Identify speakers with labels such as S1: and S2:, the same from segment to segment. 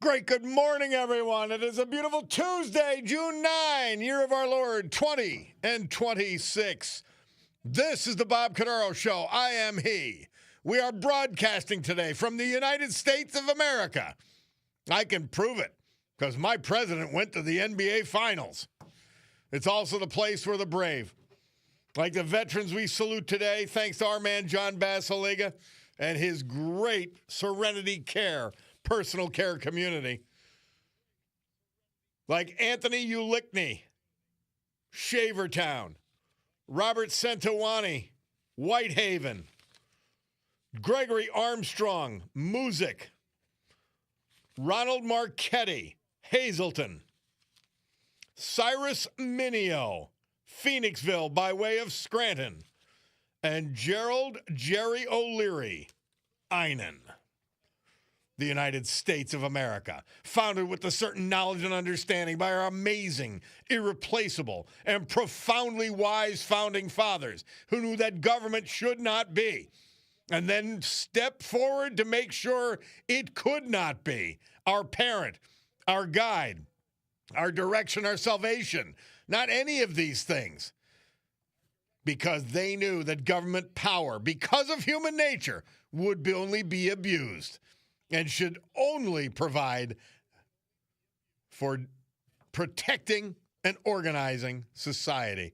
S1: Great good morning, everyone. It is a beautiful Tuesday, June 9, year of our Lord, 2026. This is the Bob Cordaro Show. I am he. We are broadcasting today from the United States of America. I can prove it because my president went to the NBA Finals. It's also the place where the brave, like the veterans we salute today, thanks to our man John Basiliga and his great Serenity Care personal care community, like Anthony Ulickney, Shavertown, Robert Centowani, Whitehaven, Gregory Armstrong, Music, Ronald Marchetti, Hazleton, Cyrus Mineo, Phoenixville by way of Scranton, and Gerald Jerry O'Leary, Einan. The United States of America, founded with a certain knowledge and understanding by our amazing, irreplaceable, and profoundly wise founding fathers who knew that government should not be, and then stepped forward to make sure it could not be. Our parent, our guide, our direction, our salvation, not any of these things. Because they knew that government power, because of human nature, would only be abused and should only provide for protecting and organizing society.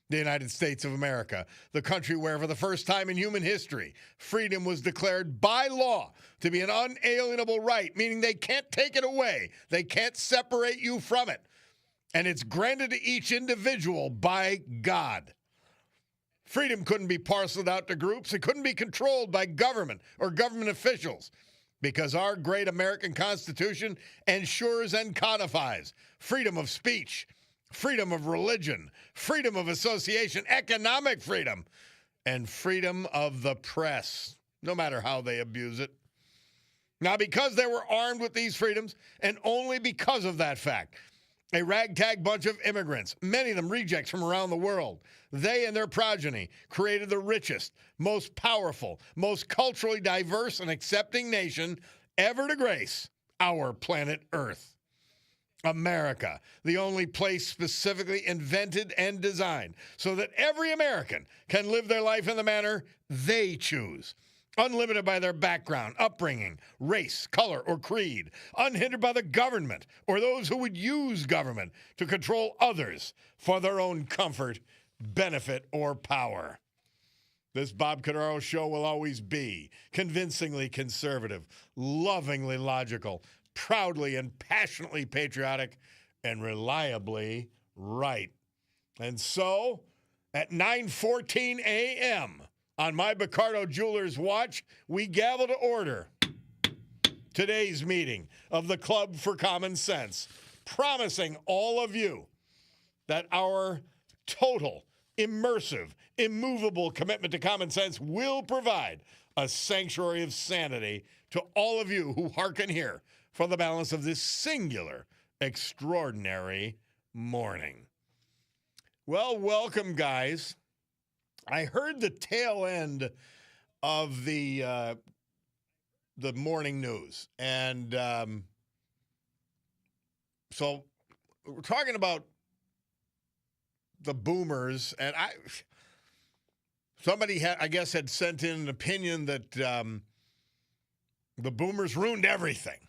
S1: The United States of America, the country where for the first time in human history, freedom was declared by law to be an unalienable right, meaning they can't take it away. They can't separate you from it. And it's granted to each individual by God. Freedom couldn't be parceled out to groups. It couldn't be controlled by government or government officials. Because our great American Constitution ensures and codifies freedom of speech, freedom of religion, freedom of association, economic freedom, and freedom of the press, no matter how they abuse it. Now, because they were armed with these freedoms, and only because of that fact, a ragtag bunch of immigrants, many of them rejects from around the world, they and their progeny created the richest, most powerful, most culturally diverse and accepting nation ever to grace our planet Earth. America, the only place specifically invented and designed so that every American can live their life in the manner they choose. Unlimited by their background, upbringing, race, color, or creed. Unhindered by the government or those who would use government to control others for their own comfort, benefit, or power. This Bob Cordaro Show will always be convincingly conservative, lovingly logical, proudly and passionately patriotic, and reliably right. And so, at 9:14 a.m., on my Bacardo Jewelers watch, we gavel to order today's meeting of the Club for Common Sense, promising all of you that our total, immersive, immovable commitment to common sense will provide a sanctuary of sanity to all of you who hearken here for the balance of this singular, extraordinary morning. Well, welcome, guys. I heard the tail end of the morning news, and so we're talking about the boomers, and somebody had sent in an opinion that the boomers ruined everything.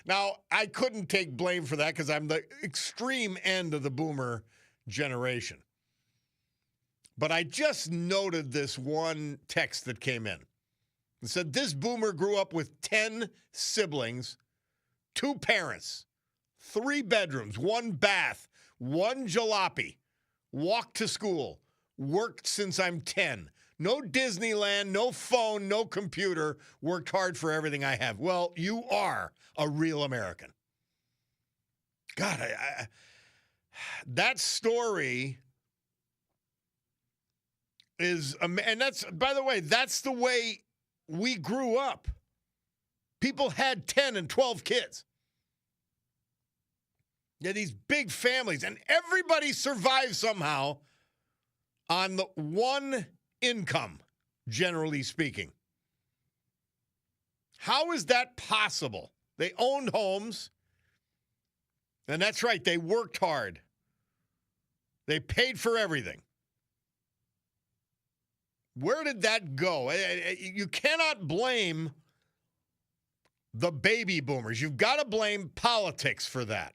S1: Now, I couldn't take blame for that because I'm the extreme end of the boomer generation. But I just noted this one text that came in. It said, this boomer grew up with 10 siblings, 2 parents, 3 bedrooms, 1 bath, 1 jalopy, walked to school, worked since I'm 10. No Disneyland, no phone, no computer, worked hard for everything I have. Well, you are a real American. God, that story is, and that's, by the way, that's the way we grew up. People had 10 and 12 kids. Yeah, these big families, and everybody survived somehow on the one income, generally speaking. How is that possible? They owned homes, and that's right, they worked hard. They paid for everything. Where did that go? You cannot blame the baby boomers. You've got to blame politics for that.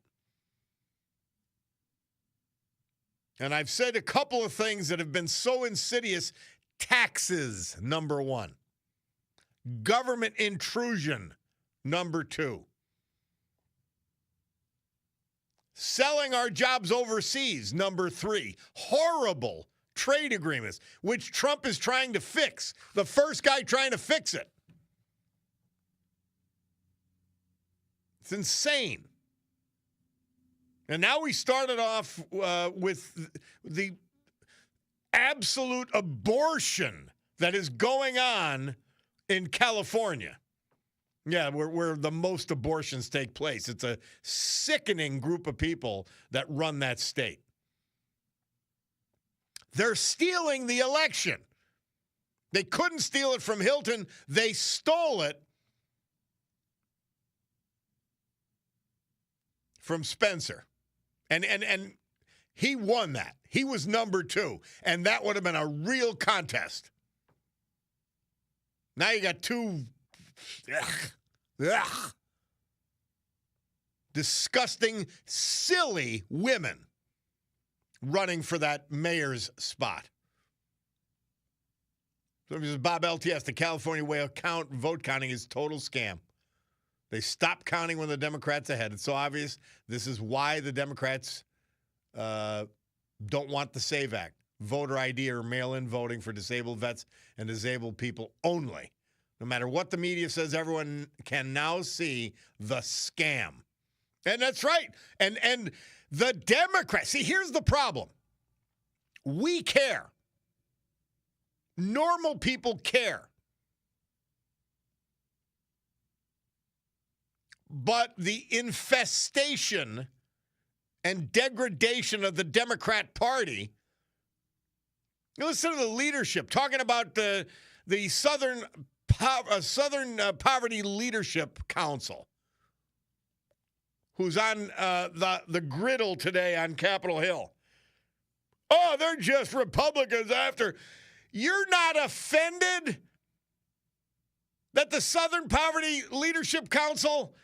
S1: And I've said a couple of things that have been so insidious. Taxes, number one. Government intrusion, number two. Selling our jobs overseas, number three. Horrible trade agreements, which Trump is trying to fix. The first guy trying to fix it. It's insane. And now we started off with the absolute abortion that is going on in California. Yeah, where the most abortions take place. It's a sickening group of people that run that state. They're stealing the election. They couldn't steal it from Hilton. They stole it from Spencer. And he won that. He was number two. And that would have been a real contest. Now you got two disgusting, silly women running for that mayor's spot. So this is Bob LTS. The California way of vote counting is total scam. They stop counting when the Democrats are ahead. It's so obvious. This is why the Democrats don't want the SAVE Act. Voter ID or mail-in voting for disabled vets and disabled people only. No matter what the media says, everyone can now see the scam. And that's right. And the Democrats, see, here's the problem. We care. Normal people care. But the infestation and degradation of the Democrat Party, listen to the leadership talking about the Southern Poverty Leadership Council, who's on the griddle today on Capitol Hill. Oh, they're just Republicans after. You're not offended that the Southern Poverty Leadership Council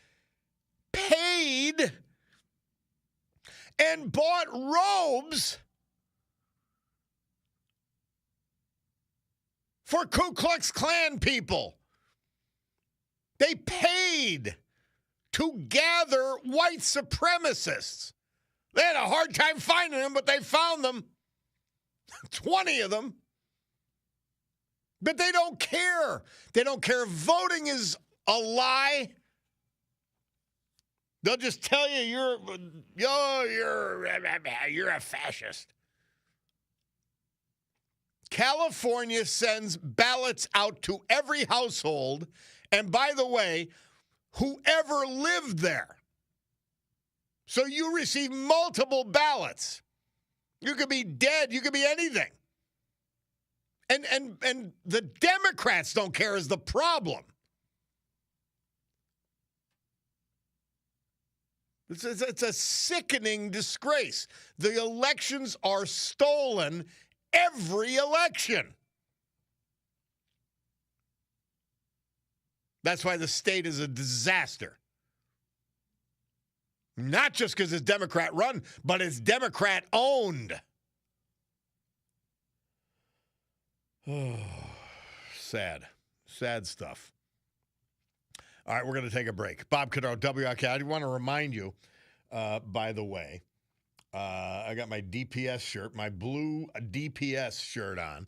S1: paid and bought robes for Ku Klux Klan people. They paid to gather white supremacists. They had a hard time finding them, but they found them. 20 of them. But they don't care. They don't care if voting is a lie. They'll just tell you you're a fascist. California sends ballots out to every household, and by the way, whoever lived there. So you receive multiple ballots. You could be dead. You could be anything. And the Democrats don't care is the problem. It's a sickening disgrace. The elections are stolen every election. That's why the state is a disaster. Not just because it's Democrat run, but it's Democrat owned. Oh, sad stuff. All right, we're going to take a break. Bob Cordaro, WILK. I want to remind you, by the way, I got my DPS shirt, my blue DPS shirt on.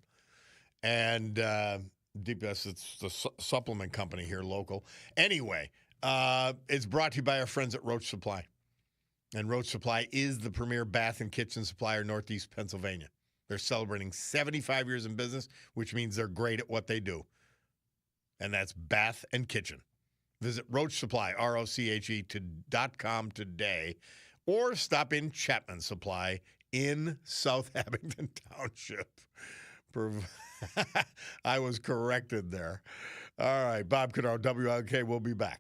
S1: And DPS, it's the supplement company here, local. Anyway, it's brought to you by our friends at Roach Supply. And Roach Supply is the premier bath and kitchen supplier in Northeast Pennsylvania. They're celebrating 75 years in business, which means they're great at what they do. And that's bath and kitchen. Visit Roach Supply, ROCHE.com today, or stop in Chapman Supply in South Abington Township. I was corrected there. All right, Bob Cordaro, WILK. We'll be back.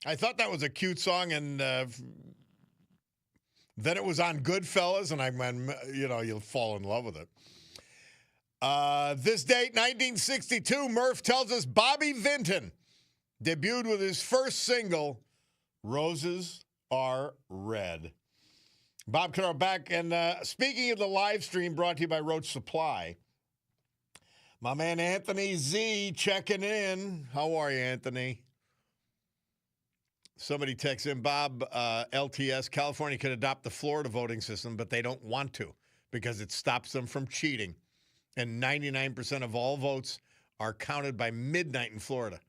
S1: I thought that was a cute song, and then it was on Goodfellas, and I went, you'll fall in love with it. This date, 1962, Murph tells us Bobby Vinton debuted with his first single, Roses Are Red. Bob Cordaro back, and speaking of the live stream brought to you by Roach Supply, my man Anthony Z checking in. How are you, Anthony? Somebody texts in, Bob, LTS, California could adopt the Florida voting system, but they don't want to because it stops them from cheating. And 99% of all votes are counted by midnight in Florida.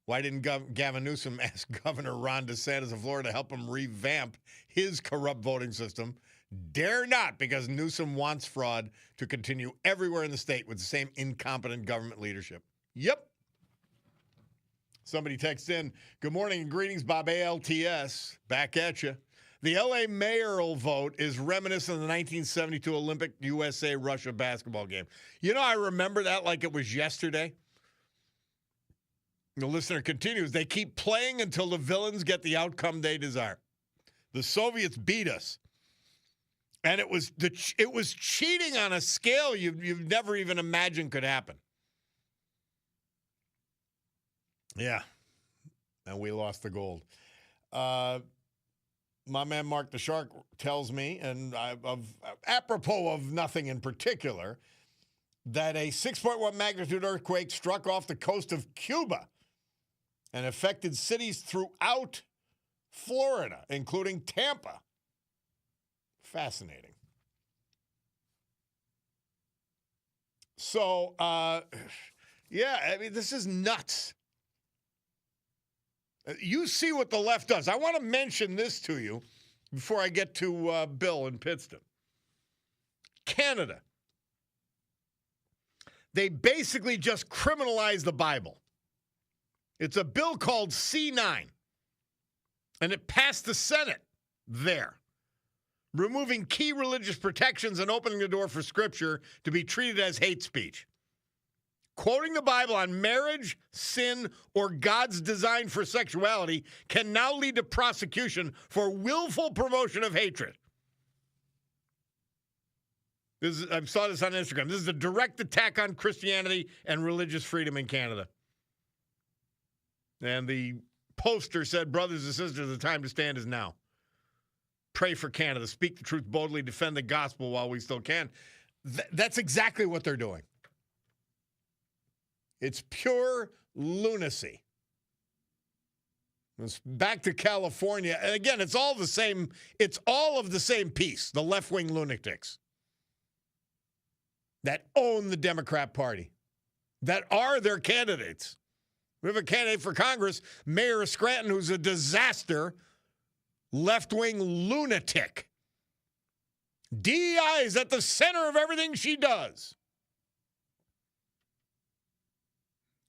S1: Why didn't Gavin Newsom ask Governor Ron DeSantis of Florida to help him revamp his corrupt voting system? Dare not, because Newsom wants fraud to continue everywhere in the state with the same incompetent government leadership. Yep. Somebody texts in, good morning and greetings, Bob ALTS. Back at you. The L.A. mayoral vote is reminiscent of the 1972 Olympic USA-Russia basketball game. You know, I remember that like it was yesterday. The listener continues, they keep playing until the villains get the outcome they desire. The Soviets beat us. And it was cheating on a scale you've never even imagined could happen. Yeah. And we lost the gold. My man Mark the Shark tells me, and apropos of nothing in particular, that a 6.1 magnitude earthquake struck off the coast of Cuba and affected cities throughout Florida, including Tampa. Fascinating. So, yeah, I mean, this is nuts. You see what the left does. I want to mention this to you before I get to Bill in Pittston. Canada. They basically just criminalized the Bible. It's a bill called C9, and it passed the Senate there, removing key religious protections and opening the door for Scripture to be treated as hate speech. Quoting the Bible on marriage, sin, or God's design for sexuality can now lead to prosecution for willful promotion of hatred. I saw this on Instagram. This is a direct attack on Christianity and religious freedom in Canada. And the poster said, brothers and sisters, the time to stand is now. Pray for Canada. Speak the truth boldly. Defend the gospel while we still can. That's exactly what they're doing. It's pure lunacy. It's back to California. And again, it's all the same. It's all of the same piece, the left-wing lunatics that own the Democrat Party, that are their candidates. We have a candidate for Congress, Mayor of Scranton, who's a disaster, left-wing lunatic. DEI is at the center of everything she does.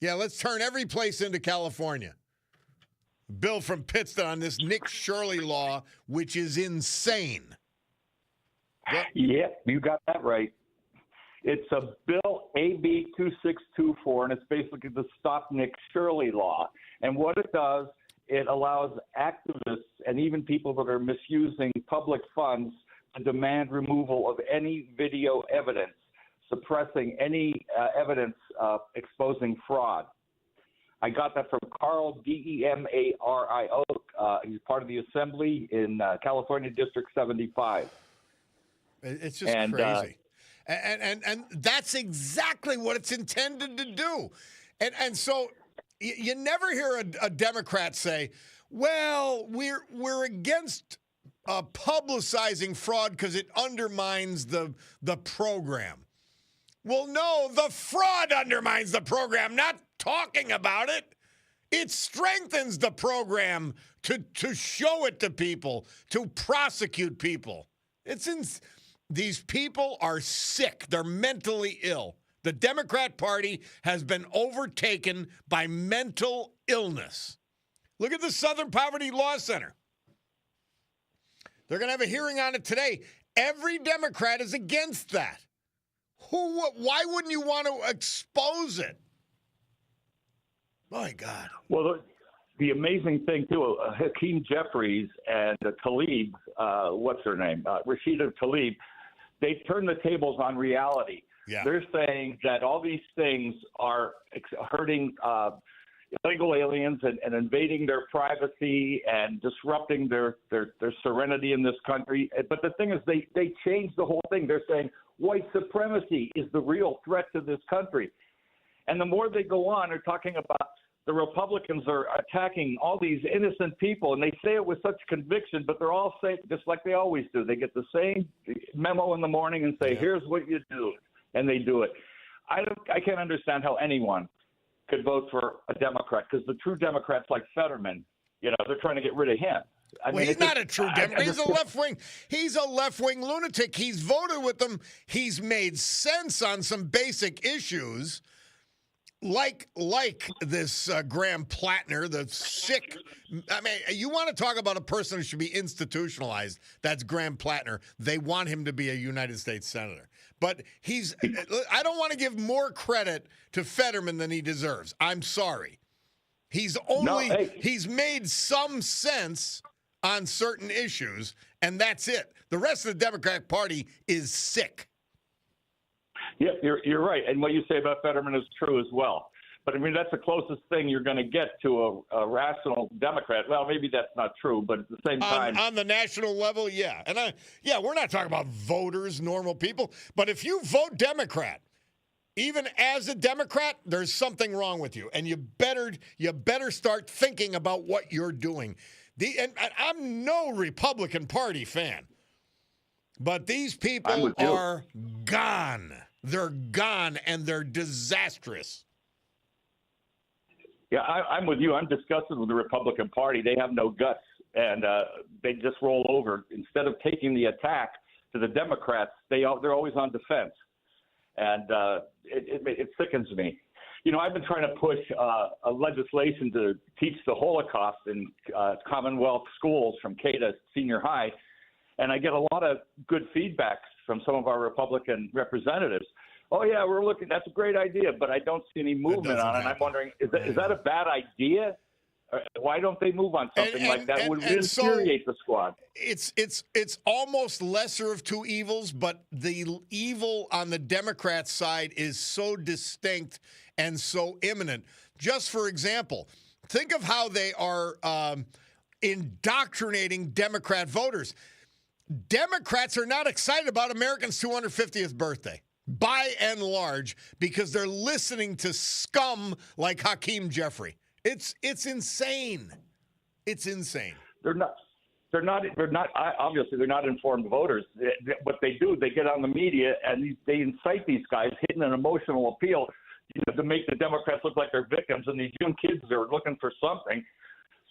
S1: Yeah, let's turn every place into California. Bill from Pittston on this Nick Shirley law, which is insane.
S2: Yep, you got that right. It's a bill, AB 2624, and it's basically the Stop Nick Shirley law. And what it does, it allows activists and even people that are misusing public funds to demand removal of any video evidence, suppressing any evidence exposing fraud. I got that from Carl, Demario. He's part of the Assembly in California District 75.
S1: It's just crazy. And that's exactly what it's intended to do. And so you never hear a Democrat say, well, we're against publicizing fraud because it undermines the program. Well, no, the fraud undermines the program, not talking about it. It strengthens the program to show it to people, to prosecute people. These people are sick. They're mentally ill. The Democrat Party has been overtaken by mental illness. Look at the Southern Poverty Law Center. They're going to have a hearing on it today. Every Democrat is against that. Why wouldn't you want to expose it? My God.
S2: Well, the amazing thing, too, Hakeem Jeffries and Tlaib, what's her name? Rashida Tlaib, they turn the tables on reality.
S1: Yeah.
S2: They're saying that all these things are hurting illegal aliens and invading their privacy and disrupting their serenity in this country. But the thing is, they changed the whole thing. They're saying white supremacy is the real threat to this country. And the more they go on, they're talking about the Republicans are attacking all these innocent people, and they say it with such conviction, but they're all saying, just like they always do. They get the same memo in the morning and say, "Here's what you do," and they do it. I can't understand how anyone could vote for a Democrat, because the true Democrats like Fetterman, they're trying to get rid of him.
S1: He's not a true Democrat. He's a left wing. He's a left wing lunatic. He's voted with them. He's made sense on some basic issues, like this Graham Plattner, the sick. I mean, you want to talk about a person who should be institutionalized? That's Graham Plattner. They want him to be a United States senator, but I don't want to give more credit to Fetterman than he deserves. I'm sorry. He's made some sense on certain issues, and that's it. The rest of the Democratic Party is sick.
S2: Yeah, you're right. And what you say about Fetterman is true as well. But, I mean, that's the closest thing you're going to get to a rational Democrat. Well, maybe that's not true, but at the same time.
S1: On the national level, yeah. And, we're not talking about voters, normal people. But if you vote Democrat, even as a Democrat, there's something wrong with you. And you better start thinking about what you're doing. And I'm no Republican Party fan. But these people are gone. They're gone, and they're disastrous.
S2: Yeah, I'm with you. I'm disgusted with the Republican Party. They have no guts, and they just roll over. Instead of taking the attack to the Democrats, they're always on defense, and it sickens me. I've been trying to push a legislation to teach the Holocaust in Commonwealth schools from K to senior high, and I get a lot of good feedback from some of our Republican representatives. Oh, yeah, we're looking. That's a great idea, but I don't see any movement on it. And I'm wondering, is that a bad idea? Why don't they move on something like that? It would infuriate the squad.
S1: It's almost lesser of two evils, but the evil on the Democrat side is so distinct and so imminent. Just for example, think of how they are indoctrinating Democrat voters. Democrats are not excited about Americans' 250th birthday, by and large, because they're listening to scum like Hakeem Jeffrey. It's insane. It's insane.
S2: They're not. Obviously, they're not informed voters. What they do, they get on the media and they incite these guys, hitting an emotional appeal, to make the Democrats look like they're victims. And these young kids are looking for something,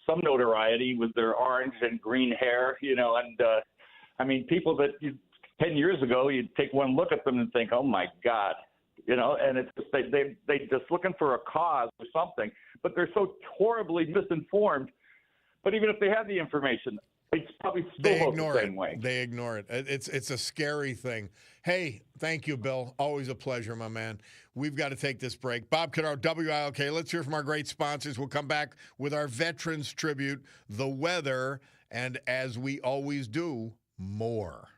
S2: some notoriety with their orange and green hair, and people that 10 years ago, you'd take one look at them and think, oh, my God, and it's just, they just looking for a cause or something, but they're so horribly misinformed. But even if they had the information, they probably still vote the same way.
S1: They ignore it. It's a scary thing. Hey, thank you, Bill. Always a pleasure, my man. We've got to take this break. Bob Cordaro, WILK. Let's hear from our great sponsors. We'll come back with our Veterans Tribute, the weather, and as we always do, more.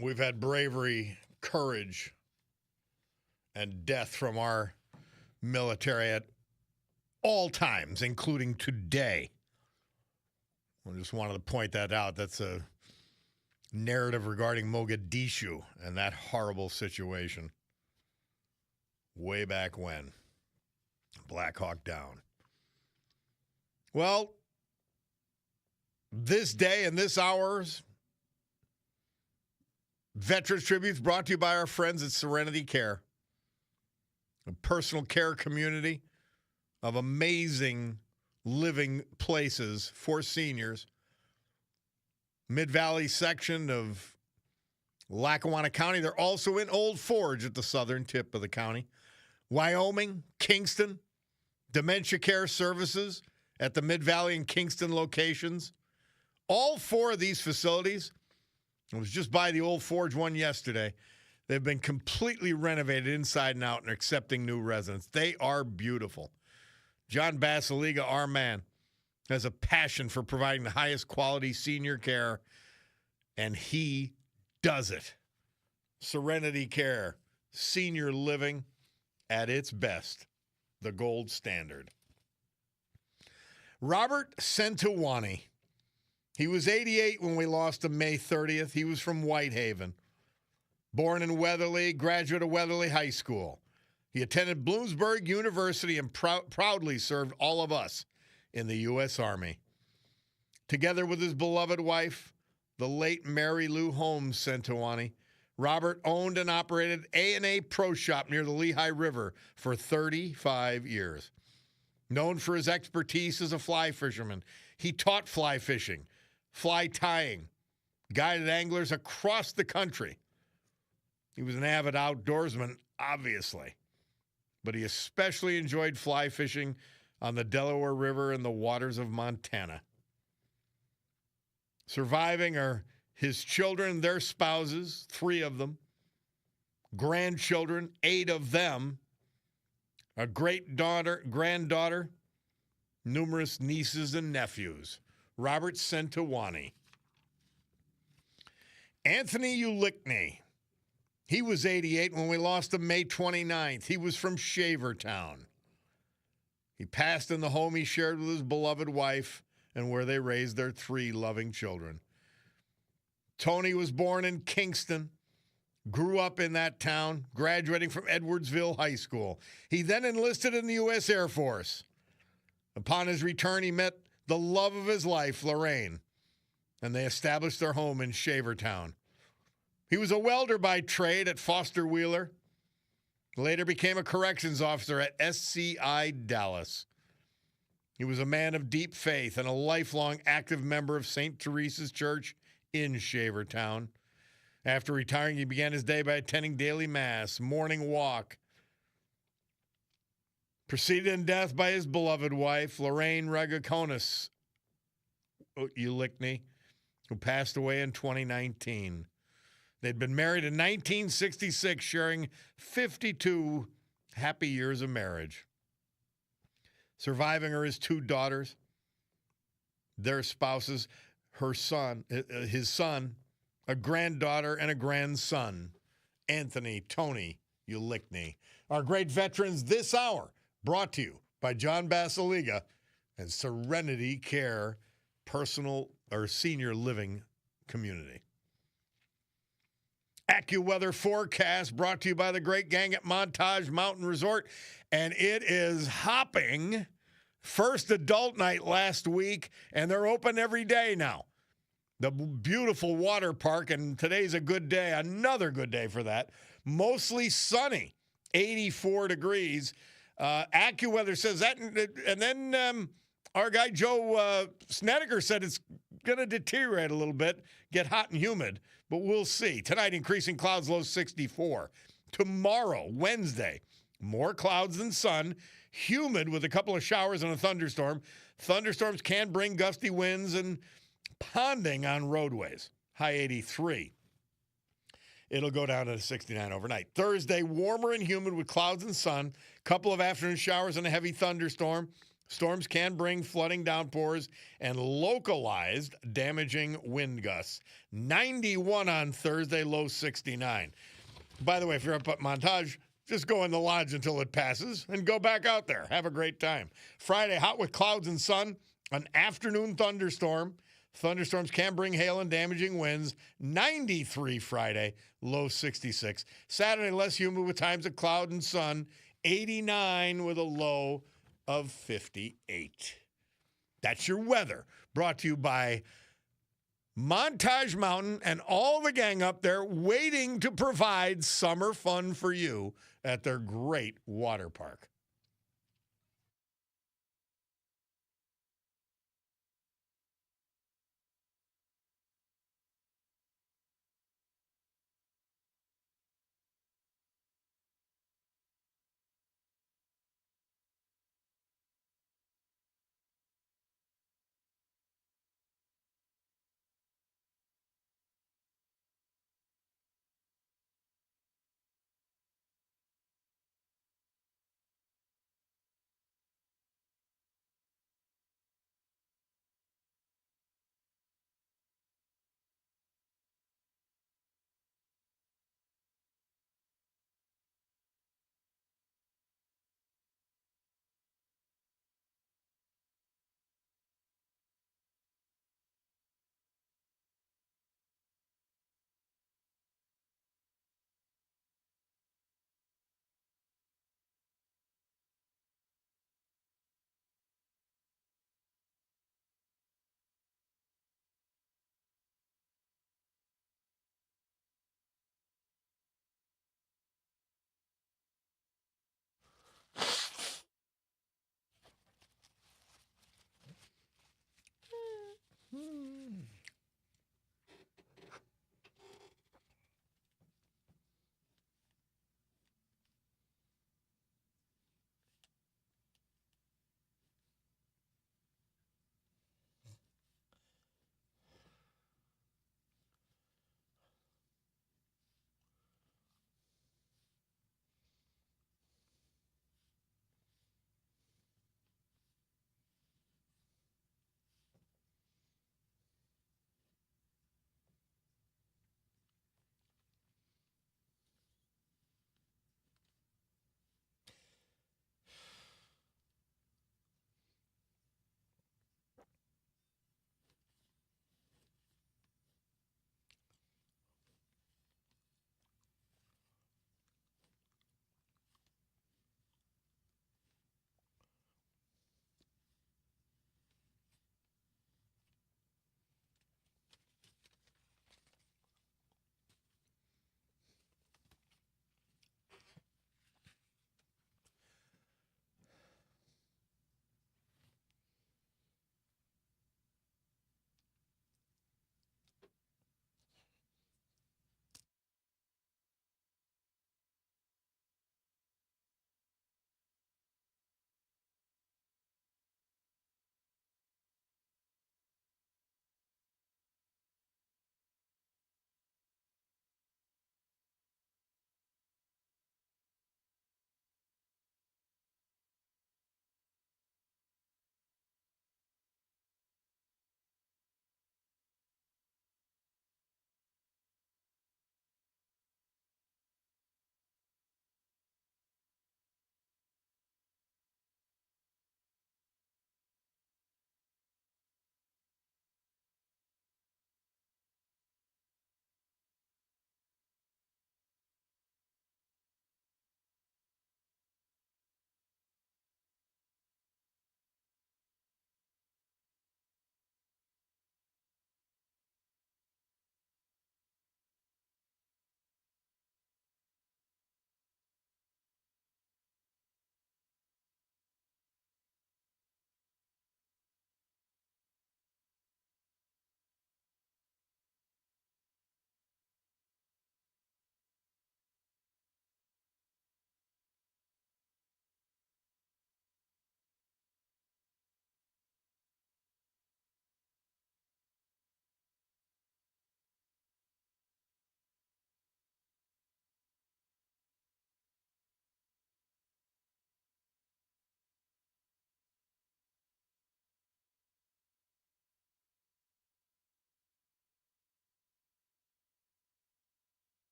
S1: We've had bravery, courage, and death from our military at all times, including today. I just wanted to point that out. That's a narrative regarding Mogadishu and that horrible situation way back when. Black Hawk Down. Well, this day and this hour's Veterans Tributes brought to you by our friends at Serenity Care, a personal care community of amazing living places for seniors. Mid-Valley section of Lackawanna County. They're also in Old Forge at the southern tip of the county. Wyoming, Kingston, Dementia Care Services at the Mid-Valley and Kingston locations. All four of these facilities, I was just by the Old Forge one yesterday, they've been completely renovated inside and out and accepting new residents. They are beautiful. John Basiliga, our man, has a passion for providing the highest quality senior care, and he does it. Serenity Care, senior living at its best, the gold standard. Robert Centowani. He was 88 when we lost him May 30th. He was from Whitehaven. Born in Weatherly, graduate of Weatherly High School. He attended Bloomsburg University and proudly served all of us in the U.S. Army. Together with his beloved wife, the late Mary Lou Holmes Centowani, Robert owned and operated A&A Pro Shop near the Lehigh River for 35 years. Known for his expertise as a fly fisherman, he taught fly fishing, fly tying, guided anglers across the country. He was an avid outdoorsman, obviously, but he especially enjoyed fly fishing on the Delaware River and the waters of Montana. Surviving are his children, their spouses, 3 of them, grandchildren, 8 of them, a granddaughter, numerous nieces and nephews. Robert Centowani. Anthony Ulickney. He was 88 when we lost him May 29th. He was from Shavertown. He passed in the home he shared with his beloved wife and where they raised their 3 loving children. Tony was born in Kingston, grew up in that town, graduating from Edwardsville High School. He then enlisted in the U.S. Air Force. Upon his return, he met the love of his life, Lorraine, and they established their home in Shavertown. He was a welder by trade at Foster Wheeler. Later became a corrections officer at SCI Dallas. He was a man of deep faith and a lifelong active member of St. Teresa's Church in Shavertown. After retiring, he began his day by attending daily mass, morning walk. Preceded in death by his beloved wife, Lorraine Regaconis Ulickney, who passed away in 2019. They'd been married in 1966, sharing 52 happy years of marriage. Surviving are his 2 daughters, their spouses, his son, a granddaughter, and a grandson, Anthony Tony Ulickney. Our great veterans this hour, brought to you by John Basiliga and Serenity Care personal or senior living community. AccuWeather forecast brought to you by the great gang at Montage Mountain Resort, and it is hopping. First adult night last week, and they're open every day now. The beautiful water park, and today's a good day, another good day for that. Mostly sunny, 84 degrees. AccuWeather says that, and then our guy Joe Snedeker said it's going to deteriorate a little bit, get hot and humid, but we'll see. Tonight, increasing clouds, low 64. Tomorrow, Wednesday, more clouds than sun, humid with a couple of showers and a thunderstorm. Thunderstorms can bring gusty winds and ponding on roadways. High 83. It'll go down to 69 overnight. Thursday, warmer and humid with clouds and sun. Couple of afternoon showers and a heavy thunderstorm. Storms can bring flooding downpours and localized damaging wind gusts. 91 on Thursday, low 69. By the way, if you're up at Montage, just go in the lodge until it passes and go back out there. Have a great time. Friday, hot with clouds and sun, an afternoon thunderstorm. Thunderstorms can bring hail and damaging winds. 93 Friday, low 66. Saturday, less humid with times of cloud and sun. 89 with a low of 58. That's your weather. Brought to you by Montage Mountain and all the gang up there waiting to provide summer fun for you at their great water park.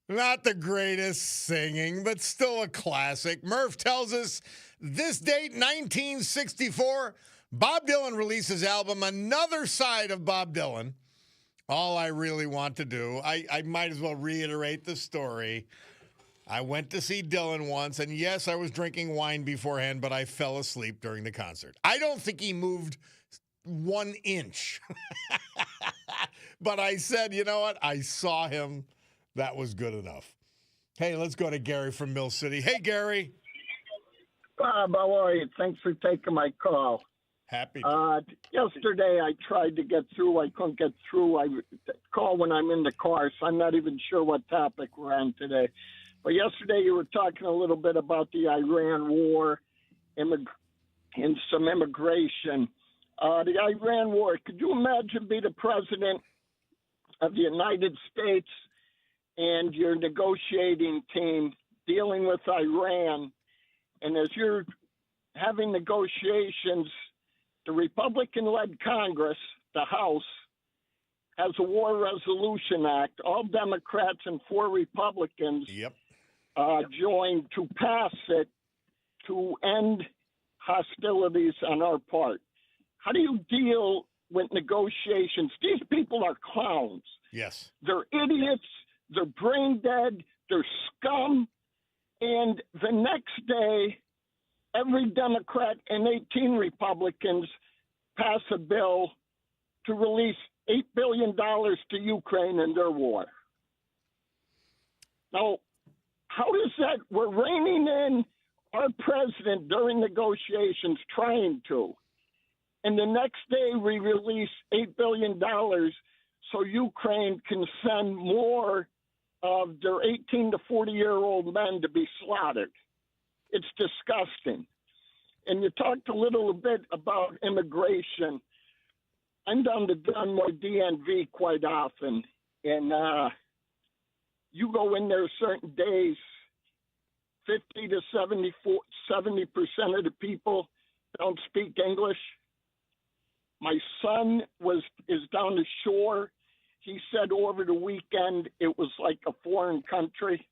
S1: Not the greatest singing, but still a classic. Murph tells us this date, 1964, Bob Dylan released his album, Another Side of Bob Dylan. All I really want to do, I might as well reiterate the story. I went to see Dylan once, and yes, I was drinking wine beforehand, but I fell asleep during the concert. I don't think he moved 1 inch. But I said, you know what? I saw him. That was good enough. Hey, let's go to Gary from Mill City. Hey, Gary.
S3: Bob, how are you? Thanks for taking my call.
S1: Happy to.
S3: Yesterday, I tried to get through. I couldn't get through. I call when I'm in the car, so I'm not even sure what topic we're on today. But yesterday, you were talking a little bit about the Iran war and some immigration. The Iran war, could you imagine being the president of the United States and your negotiating team dealing with Iran, and as you're having negotiations, the Republican-led Congress, the House, has a War Resolution Act. All Democrats and 4 Republicans joined to pass it to end hostilities on our part. How do you deal with negotiations? These people are clowns.
S1: Yes.
S3: They're idiots. They're brain dead. They're scum. And the next day, every Democrat and 18 Republicans pass a bill to release $8 billion to Ukraine in their war. Now, how does that? We're reining in our president during negotiations, trying to. And the next day, we release $8 billion so Ukraine can send more of their 18 to 40-year-old men to be slaughtered. It's disgusting. And you talked a little bit about immigration. I'm down to Dunmore DNV quite often, and you go in there certain days, 50 to 70% of the people don't speak English. My son is down the shore. He said over the weekend it was like a foreign country.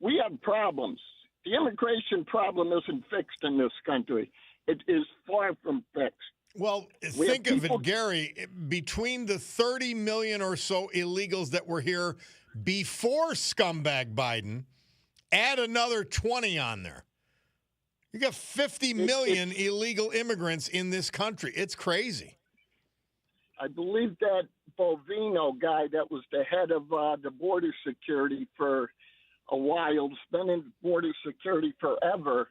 S3: We have problems. The immigration problem isn't fixed in this country. It is far from fixed.
S1: Well, think of it, Gary, between the 30 million or so illegals that were here before scumbag Biden, add another 20 on there. You got 50 million illegal immigrants in this country. It's crazy.
S3: I believe that Bovino guy that was the head of the border security for a while, has been in border security forever.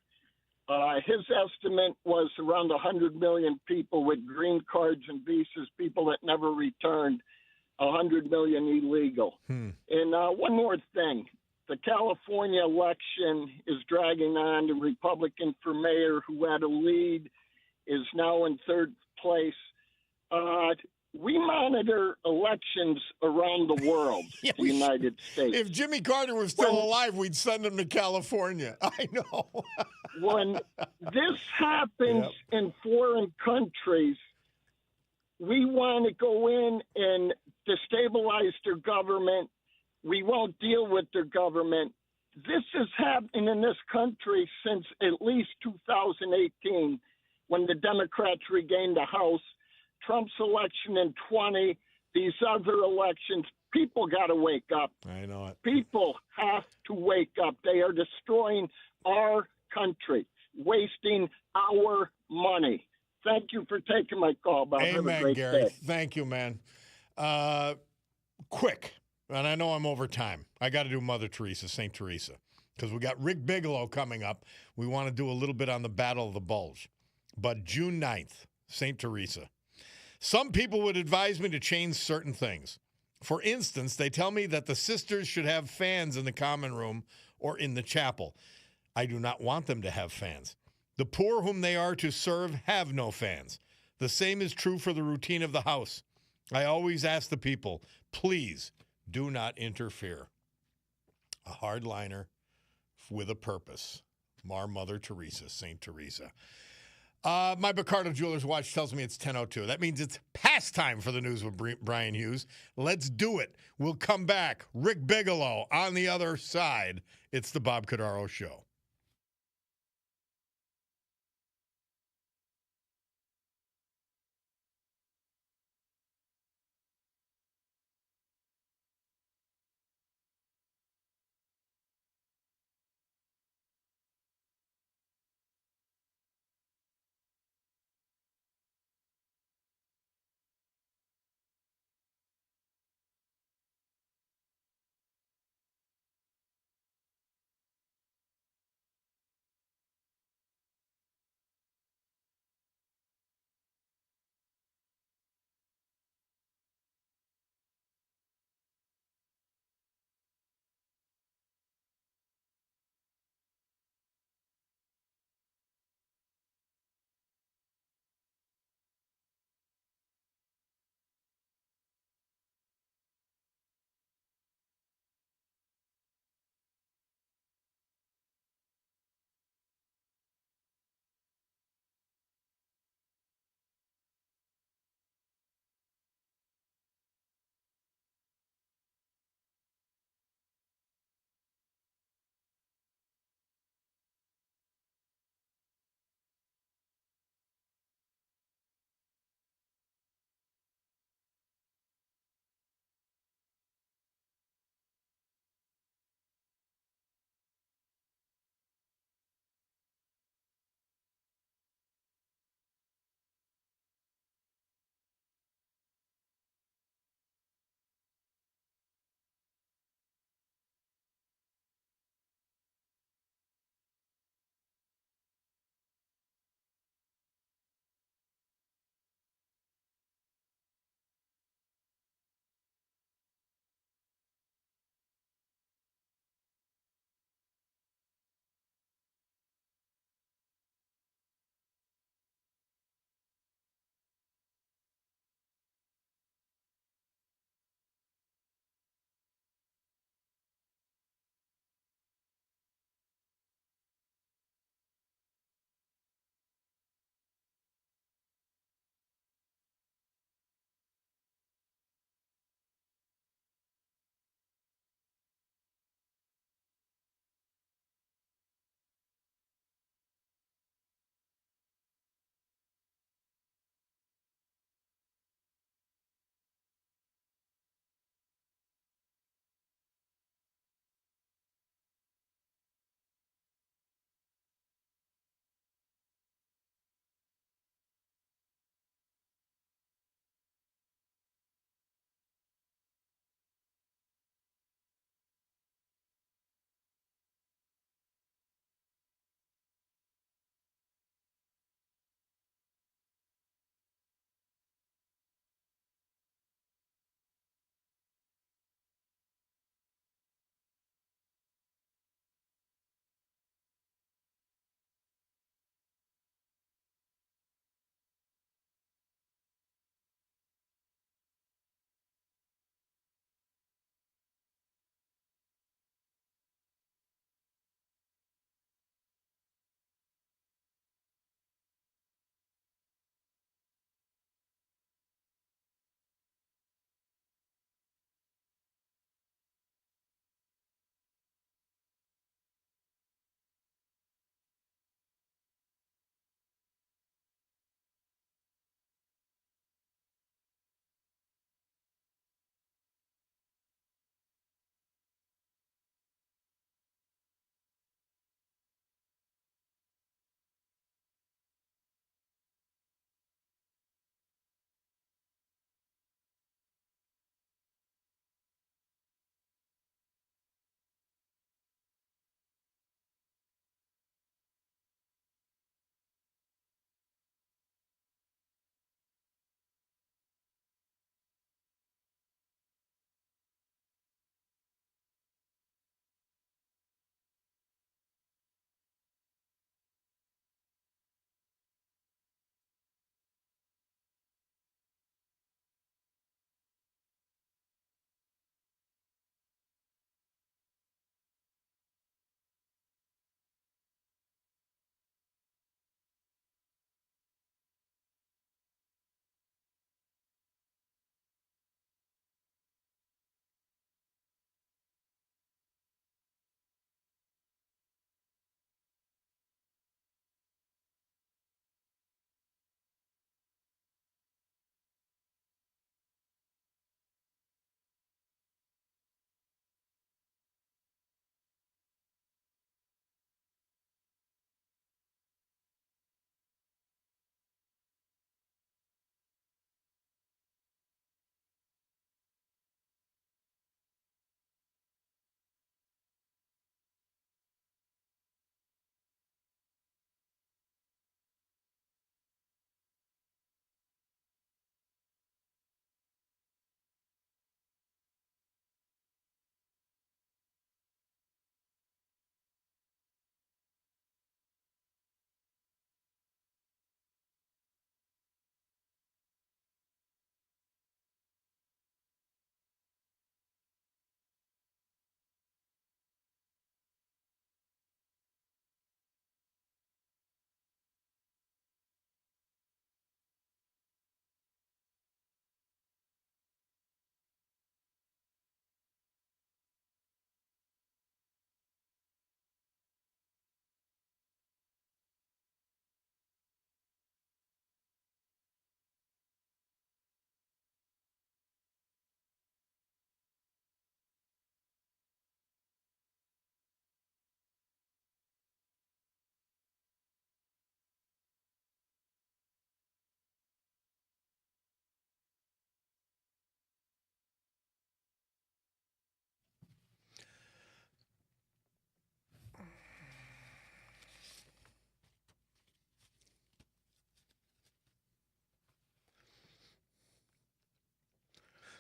S3: His estimate was around 100 million people with green cards and visas, people that never returned, 100 million illegal. And one more thing. The California election is dragging on. The Republican for mayor who had a lead is now in third place. We monitor elections around the world, the United States.
S1: If Jimmy Carter was still alive, we'd send him to California. I know.
S3: When this happens in foreign countries, we want to go in and destabilize their government. We won't deal with their government. This has happened in this country since at least 2018, when the Democrats regained the House. Trump's election in 20, these other elections, people got to wake up.
S1: I know it.
S3: People have to wake up. They are destroying our country, wasting our money. Thank you for taking my call, Bob.
S1: Amen,
S3: have a great
S1: Gary.
S3: day.
S1: Thank you, man. Quick, and I know I'm over time. I got to do Mother Teresa, St. Teresa, because we got Rick Bigelow coming up. We want to do a little bit on the Battle of the Bulge. But June 9th, St. Teresa. Some people would advise me to change certain things. For instance, they tell me that the sisters should have fans in the common room or in the chapel. I do not want them to have fans. The poor whom they are to serve have no fans. The same is true for the routine of the house. I always ask the people, please do not interfere. A hardliner with a purpose. Our Mother Teresa, St. Teresa. My Bacardo Jewelers watch tells me it's 10:02. That means it's past time for the news with Brian Hughes. Let's do it. We'll come back. Rick Bigelow on the other side. It's the Bob Cordaro Show.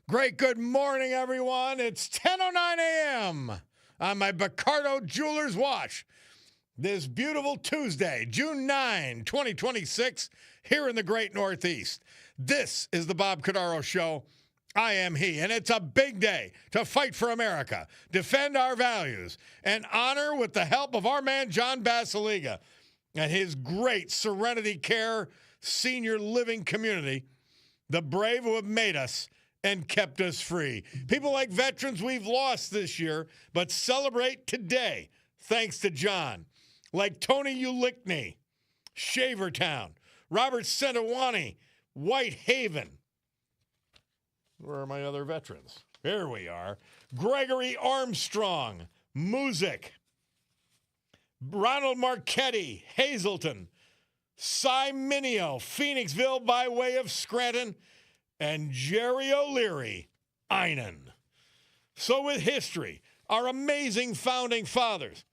S1: Great good morning, everyone. It's 10:09 a.m. on my Bacardo Jewelers watch. This beautiful Tuesday, June 9, 2026, here in the great Northeast. This is the Bob Cordaro Show. I am he, and it's a big day to fight for America, defend our values, and honor with the help of our man John Basiliga and his great Serenity Care senior living community, the brave who have made us and kept us free. People like veterans we've lost this year, but celebrate today thanks to John. Like Tony Ulickney, Shavertown, Robert Centawani, Whitehaven. Where are my other veterans? Here we are. Gregory Armstrong, Music. Ronald Marchetti, Hazleton. Cy Mineo, Phoenixville by way of Scranton. And Jerry O'Leary, Einan. So with history, our amazing founding fathers,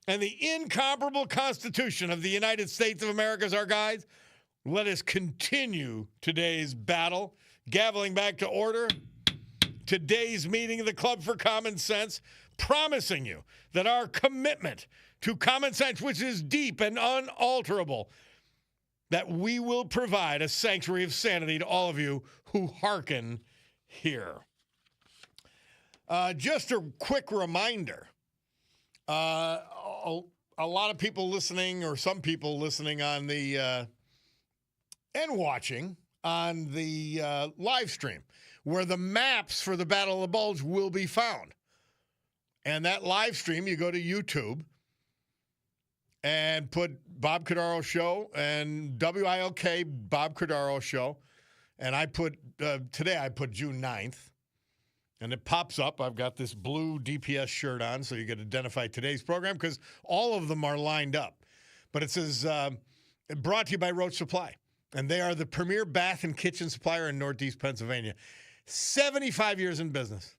S1: and the incomparable Constitution of the United States of America as our guides, let us continue today's battle, gaveling back to order today's meeting of the Club for Common Sense, promising you that our commitment to common sense, which is deep and unalterable, that we will provide a sanctuary of sanity to all of you who hearken here. Just a quick reminder, a lot of people listening, or some people listening on the, and watching on the live stream, where the maps for the Battle of the Bulge will be found. And that live stream, you go to YouTube, and put Bob Cordaro Show and WILK Bob Cordaro Show. And I put, today I put June 9th. And it pops up. I've got this blue DPS shirt on, so you can identify today's program, because all of them are lined up. But it says, brought to you by Roach Supply. And they are the premier bath and kitchen supplier in Northeast Pennsylvania. 75 years in business.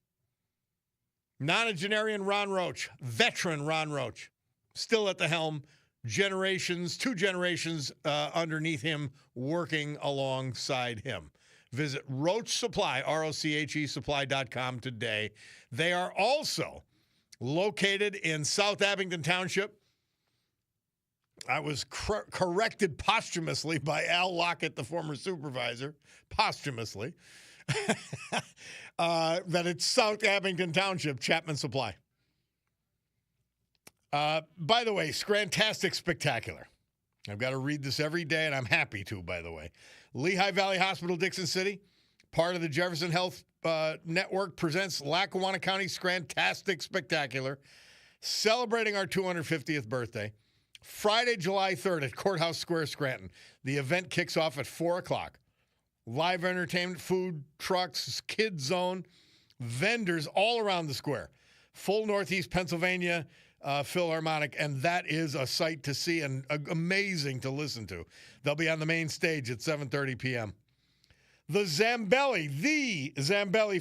S1: Nonagenarian Ron Roach, veteran Ron Roach. Still at the helm, two generations underneath him, working alongside him. Visit Roach Supply, ROCHE supply.com today. They are also located in South Abington Township. I was corrected posthumously by Al Lockett, the former supervisor, posthumously, that it's South Abington Township, Chapman Supply. By the way, Scrantastic Spectacular. I've got to read this every day, and I'm happy to, by the way. Lehigh Valley Hospital, Dixon City, part of the Jefferson Health Network, presents Lackawanna County Scrantastic Spectacular, celebrating our 250th birthday, Friday, July 3rd at Courthouse Square, Scranton. The event kicks off at 4 o'clock. Live entertainment, food trucks, kids zone, vendors all around the square. Full Northeast Pennsylvania Philharmonic, and that is a sight to see and amazing to listen to. They'll be on the main stage at 7:30 p.m. The Zambelli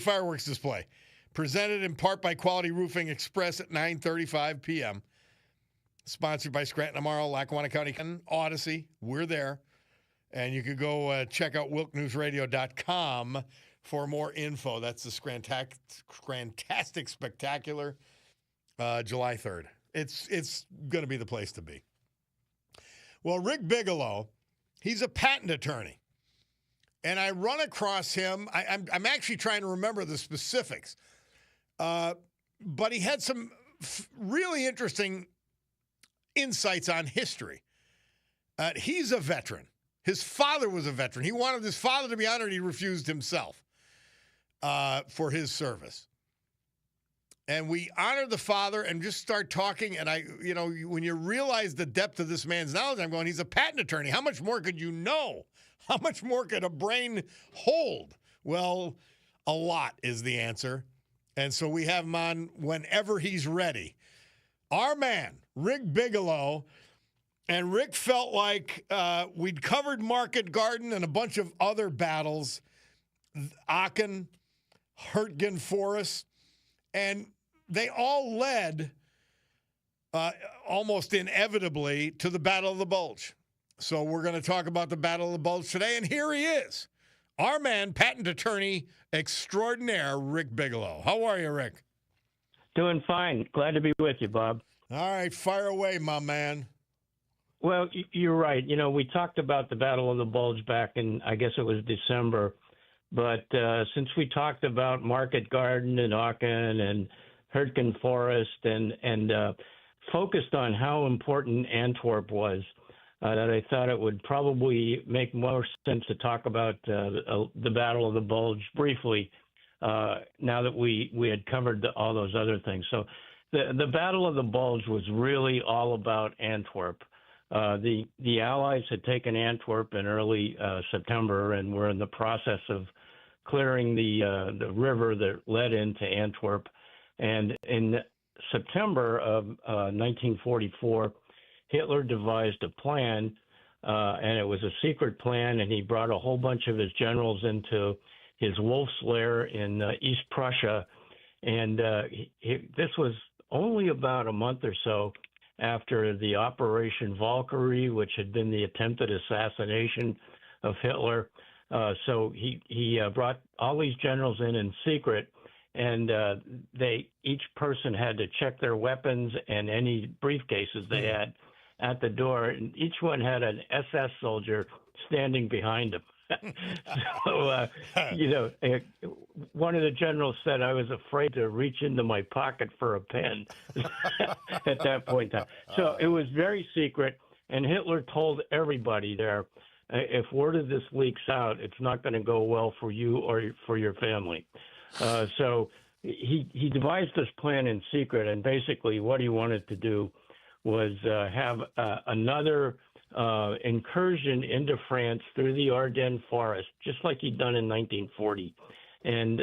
S1: fireworks display, presented in part by Quality Roofing Express at 9:35 p.m. Sponsored by Scranton Amaro, Lackawanna County, Odyssey. We're there. And you could go check out wilknewsradio.com for more info. That's the Scrantastic Spectacular. July 3rd. It's going to be the place to be. Well, Rick Bigelow, he's a patent attorney. And I run across him. I'm actually trying to remember the specifics. But he had some really interesting insights on history. He's a veteran. His father was a veteran. He wanted his father to be honored. He refused himself for his service. And we honor the father and just start talking. And when you realize the depth of this man's knowledge, I'm going, he's a patent attorney. How much more could you know? How much more could a brain hold? Well, a lot is the answer. And so we have him on whenever he's ready. Our man, Rick Bigelow. And Rick felt like we'd covered Market Garden and a bunch of other battles, Aachen, Hurtgen Forest, and they all led almost inevitably to the Battle of the Bulge. So we're going to talk about the Battle of the Bulge today, and here he is, our man, patent attorney extraordinaire, Rick Bigelow. How are you, Rick?
S4: Doing fine. Glad to be with you, Bob.
S1: All right, fire away, my man.
S4: Well, you're right. You know, we talked about the Battle of the Bulge back in, I guess it was December. But since we talked about Market Garden and Aachen and Hurtgen Forest and focused on how important Antwerp was, that I thought it would probably make more sense to talk about the Battle of the Bulge briefly now that we had covered all those other things. So the Battle of the Bulge was really all about Antwerp. The Allies had taken Antwerp in early September and were in the process of clearing the river that led into Antwerp. And in September of 1944, Hitler devised a plan, and it was a secret plan, and he brought a whole bunch of his generals into his Wolf's Lair in East Prussia. And this was only about a month or so after the Operation Valkyrie, which had been the attempted assassination of Hitler. So he brought all these generals in secret, and each person had to check their weapons and any briefcases they had at the door, and each one had an SS soldier standing behind them. So, one of the generals said I was afraid to reach into my pocket for a pen at that point in time. So it was very secret, and Hitler told everybody there, if word of this leaks out, it's not going to go well for you or for your family. So he devised this plan in secret, and basically what he wanted to do was have another incursion into France through the Ardennes forest, just like he'd done in 1940, and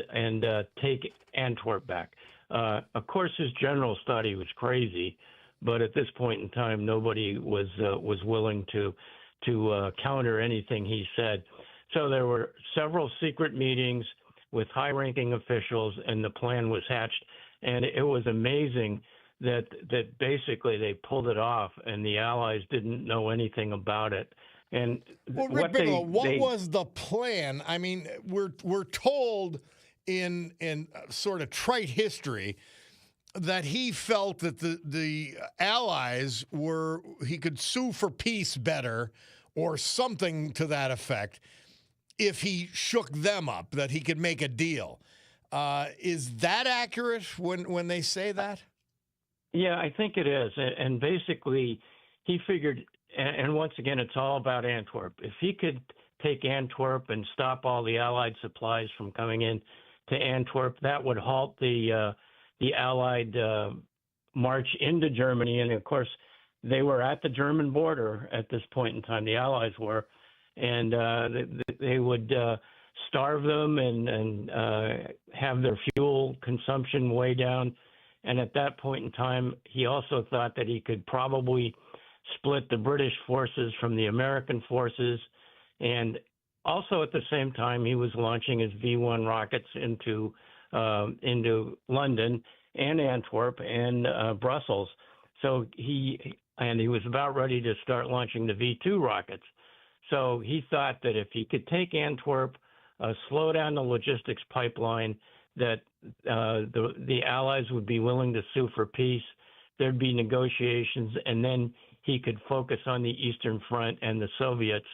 S4: take Antwerp back. Of course, his generals thought he was crazy, but at this point in time, nobody was willing to counter anything he said. So there were several secret meetings with high-ranking officials, and the plan was hatched. And it was amazing that basically they pulled it off, and the Allies didn't know anything about it. And
S1: well, Rick Bigelow, what was the plan? I mean, we're told in sort of trite history that he felt that the Allies he could sue for peace better or something to that effect if he shook them up, that he could make a deal. Is that accurate when they say that?
S4: Yeah, I think it is. And basically, he figured, and once again, it's all about Antwerp. If he could take Antwerp and stop all the Allied supplies from coming in to Antwerp, that would halt the Allied march into Germany. And, of course, they were at the German border at this point in time, the Allies were, and they would starve them and have their fuel consumption way down. And at that point in time, he also thought that he could probably split the British forces from the American forces. And also at the same time, he was launching his V-1 rockets into London and Antwerp and Brussels. So he was about ready to start launching the V-2 rockets. So he thought that if he could take Antwerp, slow down the logistics pipeline, that the Allies would be willing to sue for peace. There'd be negotiations, and then he could focus on the Eastern Front and the Soviets,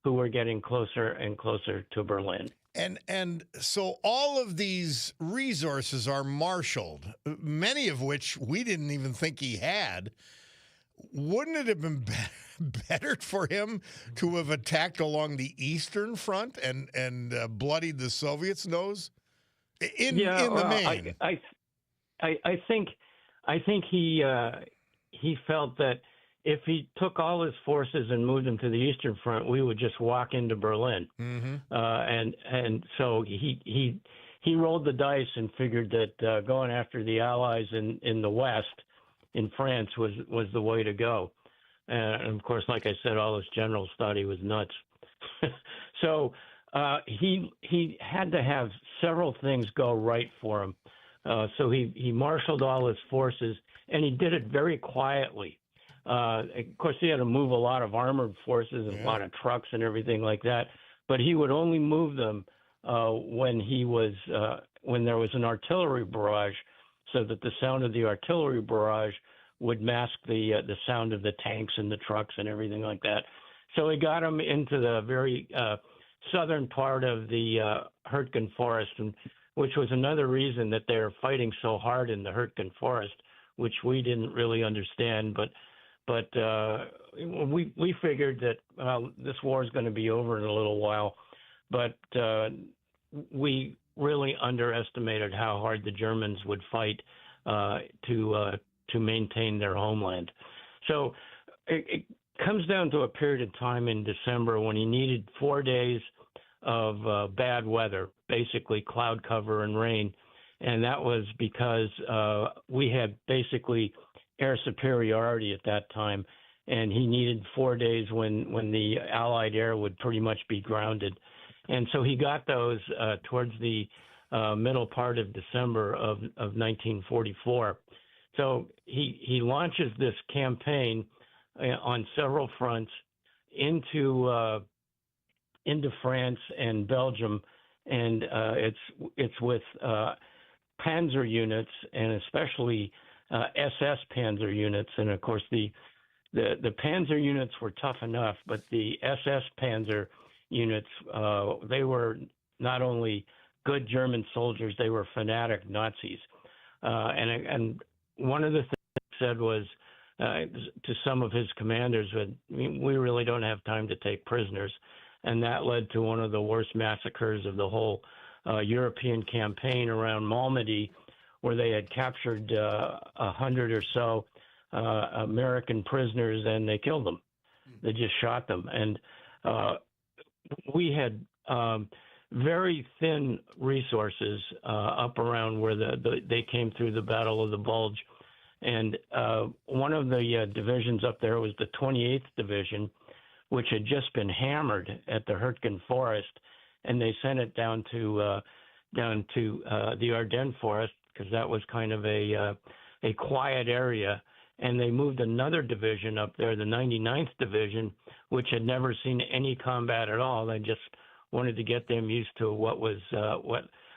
S4: who were getting closer and closer to Berlin.
S1: And so all of these resources are marshaled, many of which we didn't even think he had. Wouldn't it have been better for him to have attacked along the Eastern Front and bloodied the Soviets' nose? In the main,
S4: I think he felt that if he took all his forces and moved them to the Eastern Front, we would just walk into Berlin. Mm-hmm. And so he rolled the dice and figured that going after the Allies in the West, in France, was the way to go. And of course, like I said, all his generals thought he was nuts. So he had to have several things go right for him. So he marshaled all his forces, and he did it very quietly. Of course, he had to move a lot of armored forces and a lot of trucks and everything like that. but he would only move them when there was an artillery barrage, so that the sound of the artillery barrage would mask the sound of the tanks and the trucks and everything like that. So he got them into the very southern part of the Hurtgen Forest, and which was another reason that they're fighting so hard in the Hurtgen Forest, which we didn't really understand. But we figured that this war is going to be over in a little while, but we really underestimated how hard the Germans would fight to maintain their homeland. So it comes down to a period of time in December when he needed 4 days of bad weather, basically cloud cover and rain. And that was because we had basically air superiority at that time. And he needed 4 days when the Allied air would pretty much be grounded. And so he got those towards the middle part of December of 1944. So he launches this campaign on several fronts into France and Belgium, and it's with Panzer units, and especially SS Panzer units. And of course, the Panzer units were tough enough, but the SS Panzer units, they were not only good German soldiers, they were fanatic Nazis. And one of the things he said was to some of his commanders, we really don't have time to take prisoners. And that led to one of the worst massacres of the whole European campaign around Malmedy, where they had captured 100 or so American prisoners, and they killed them. They just shot them. And we had very thin resources up around where they came through the Battle of the Bulge. And one of the divisions up there was the 28th Division, which had just been hammered at the Hurtgen Forest, and they sent it down to the Ardennes Forest because that was kind of a quiet area. And they moved another division up there, the 99th Division, which had never seen any combat at all. They just wanted to get them used to what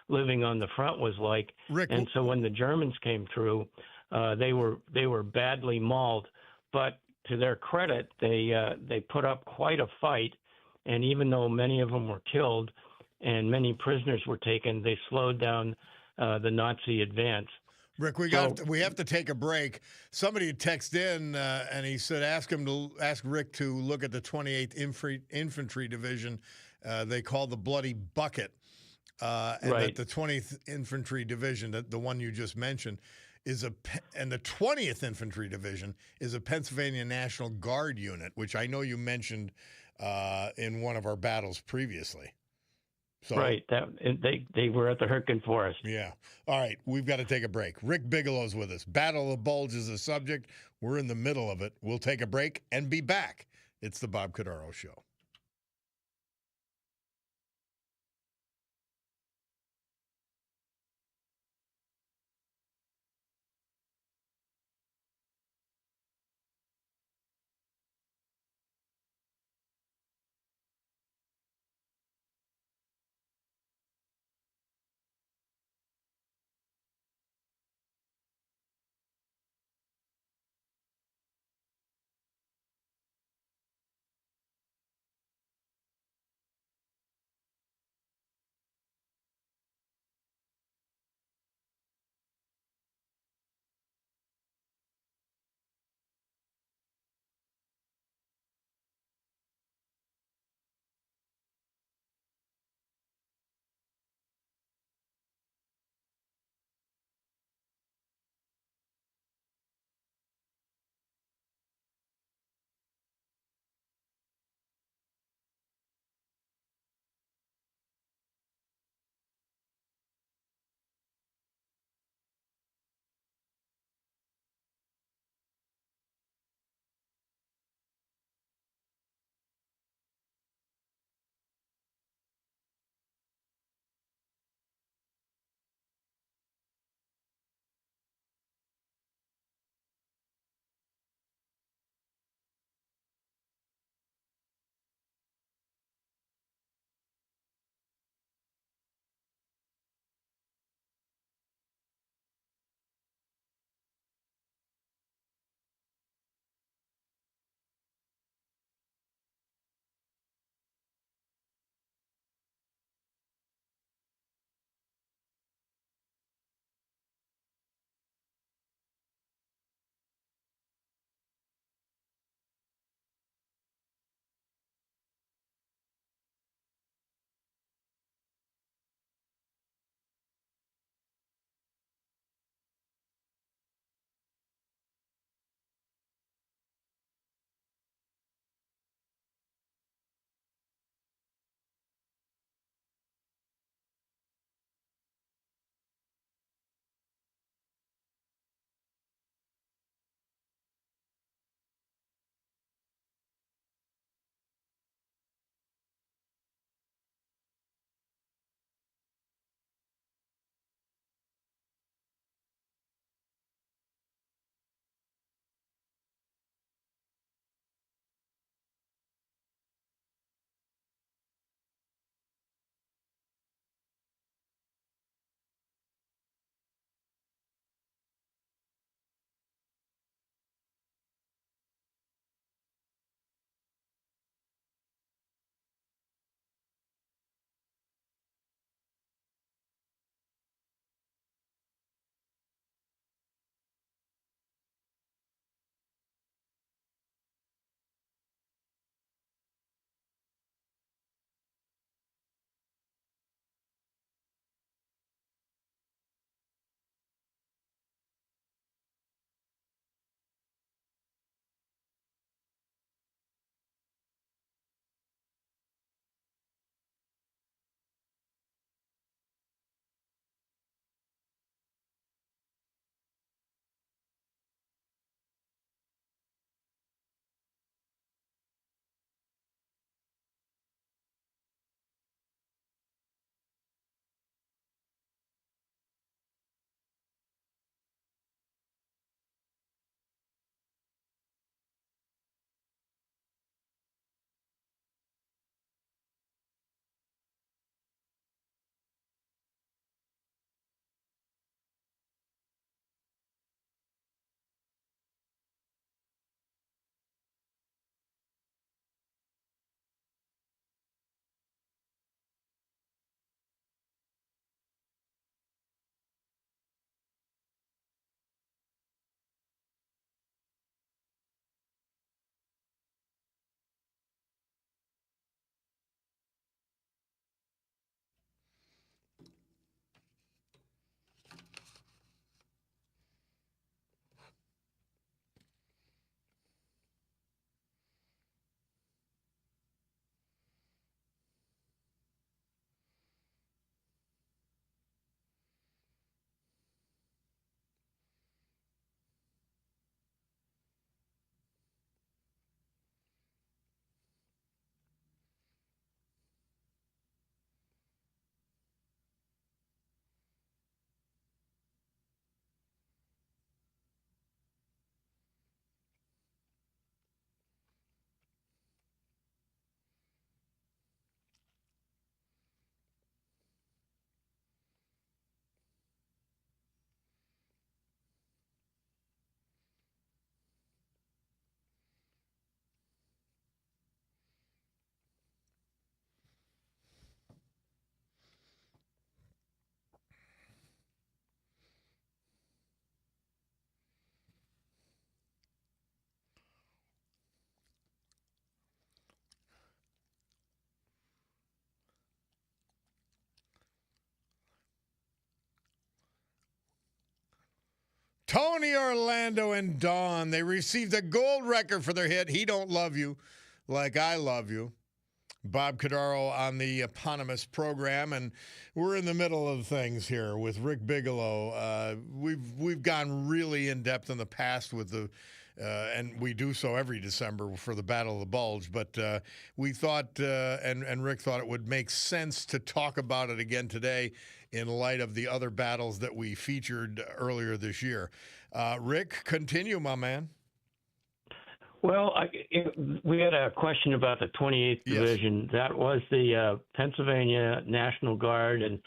S4: living on the front was like.
S1: Rick,
S4: and so when the Germans came through, they were badly mauled, but to their credit, they put up quite a fight, and even though many of them were killed and many prisoners were taken, they slowed down the Nazi advance.
S1: Rick, we have to take a break. Somebody texted in and he said ask Rick to look at the 28th Infantry Division. They call the Bloody Bucket, and
S4: right.
S1: that the 20th Infantry Division, the one you just mentioned, and the 20th Infantry Division is a Pennsylvania National Guard unit, which I know you mentioned in one of our battles previously. So,
S4: right. They were at the Hurtgen Forest.
S1: Yeah. All right. We've got to take a break. Rick Bigelow's with us. Battle of the Bulge is the subject. We're in the middle of it. We'll take a break and be back. It's the Bob Cordaro Show. Tony Orlando and Dawn, they received a gold record for their hit, He Don't Love You Like I Love You. Bob Cordaro on the eponymous program, and we're in the middle of things here with Rick Bigelow. We've gone really in depth in the past with the, and we do so every December for the Battle of the Bulge. But we thought, and Rick thought it would make sense to talk about it again today in light of the other battles that we featured earlier this year. Rick, continue, my man.
S4: Well, we had a question about the 28th Division. That was the Pennsylvania National Guard, and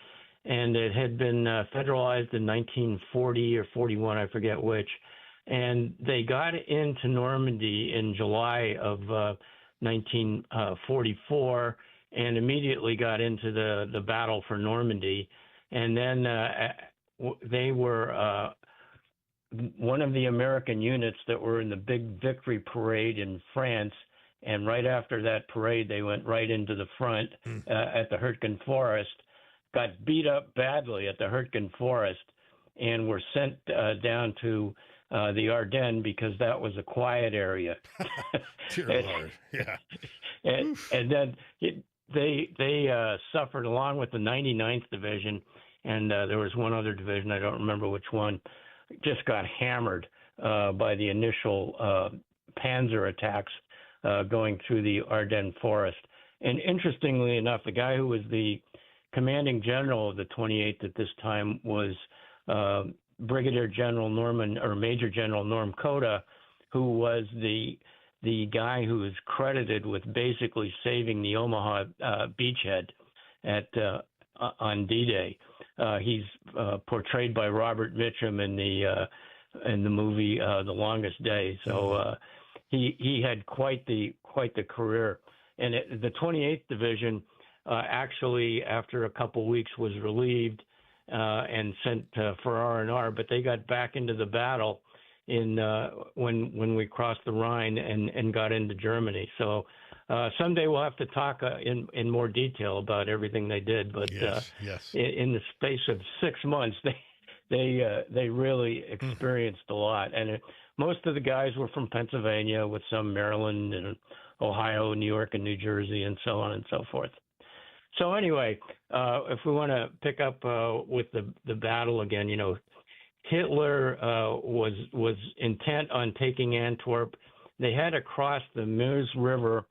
S4: it had been federalized in 1940 or 41, I forget which. And they got into Normandy in July of 1944 and immediately got into the battle for Normandy. And then they were one of the American units that were in the big victory parade in France, and right after that parade, they went right into the front at the Hurtgen Forest, got beat up badly at the Hurtgen Forest, and were sent down to the Ardennes because that was a quiet area.
S1: Dear Lord, yeah.
S4: And then they suffered along with the 99th Division, and there was one other division, I don't remember which one, just got hammered by the initial panzer attacks going through the Ardennes Forest. And interestingly enough, the guy who was the commanding general of the 28th at this time was Brigadier General Major General Norm Cota, who was the guy who is credited with basically saving the Omaha beachhead on D-Day. He's portrayed by Robert Mitchum in the movie The Longest Day. So he had quite the career. And the 28th Division actually, after a couple weeks, was relieved and sent for R&R. But they got back into the battle when we crossed the Rhine and got into Germany. So someday we'll have to talk in more detail about everything they did. But in the space of 6 months, they really experienced a lot. And most of the guys were from Pennsylvania, with some Maryland and Ohio, New York, and New Jersey, and so on and so forth. So anyway, if we want to pick up with the battle again, Hitler was intent on taking Antwerp. They had to cross the Meuse River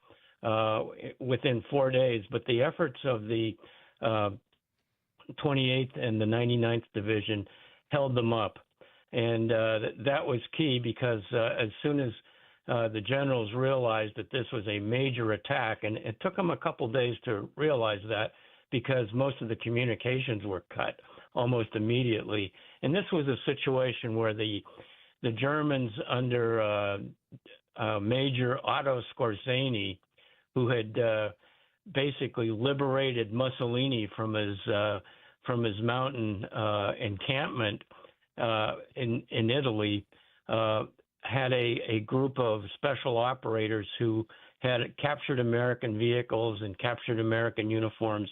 S4: within 4 days, but the efforts of the 28th and the 99th Division held them up. And that was key because as soon as the generals realized that this was a major attack, and it took them a couple days to realize that because most of the communications were cut almost immediately. And this was a situation where the Germans under Major Otto Skorzeny, who had basically liberated Mussolini from his mountain encampment in Italy, had a group of special operators who had captured American vehicles and captured American uniforms,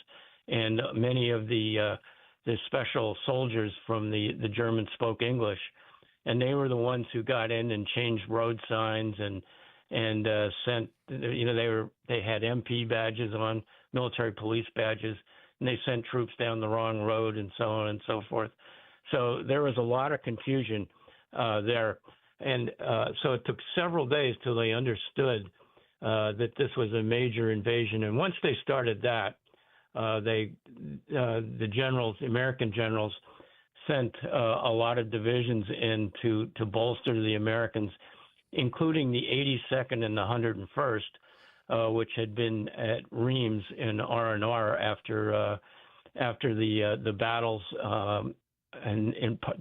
S4: and many of the special soldiers from the Germans spoke English, and they were the ones who got in and changed road signs and sent, they had MP badges on, military police badges, and they sent troops down the wrong road and so on and so forth. So there was a lot of confusion there. And so it took several days till they understood that this was a major invasion. And once they started that, the American generals sent a lot of divisions in to bolster the Americans, including the 82nd and the 101st, which had been at Reims in R&R after the battles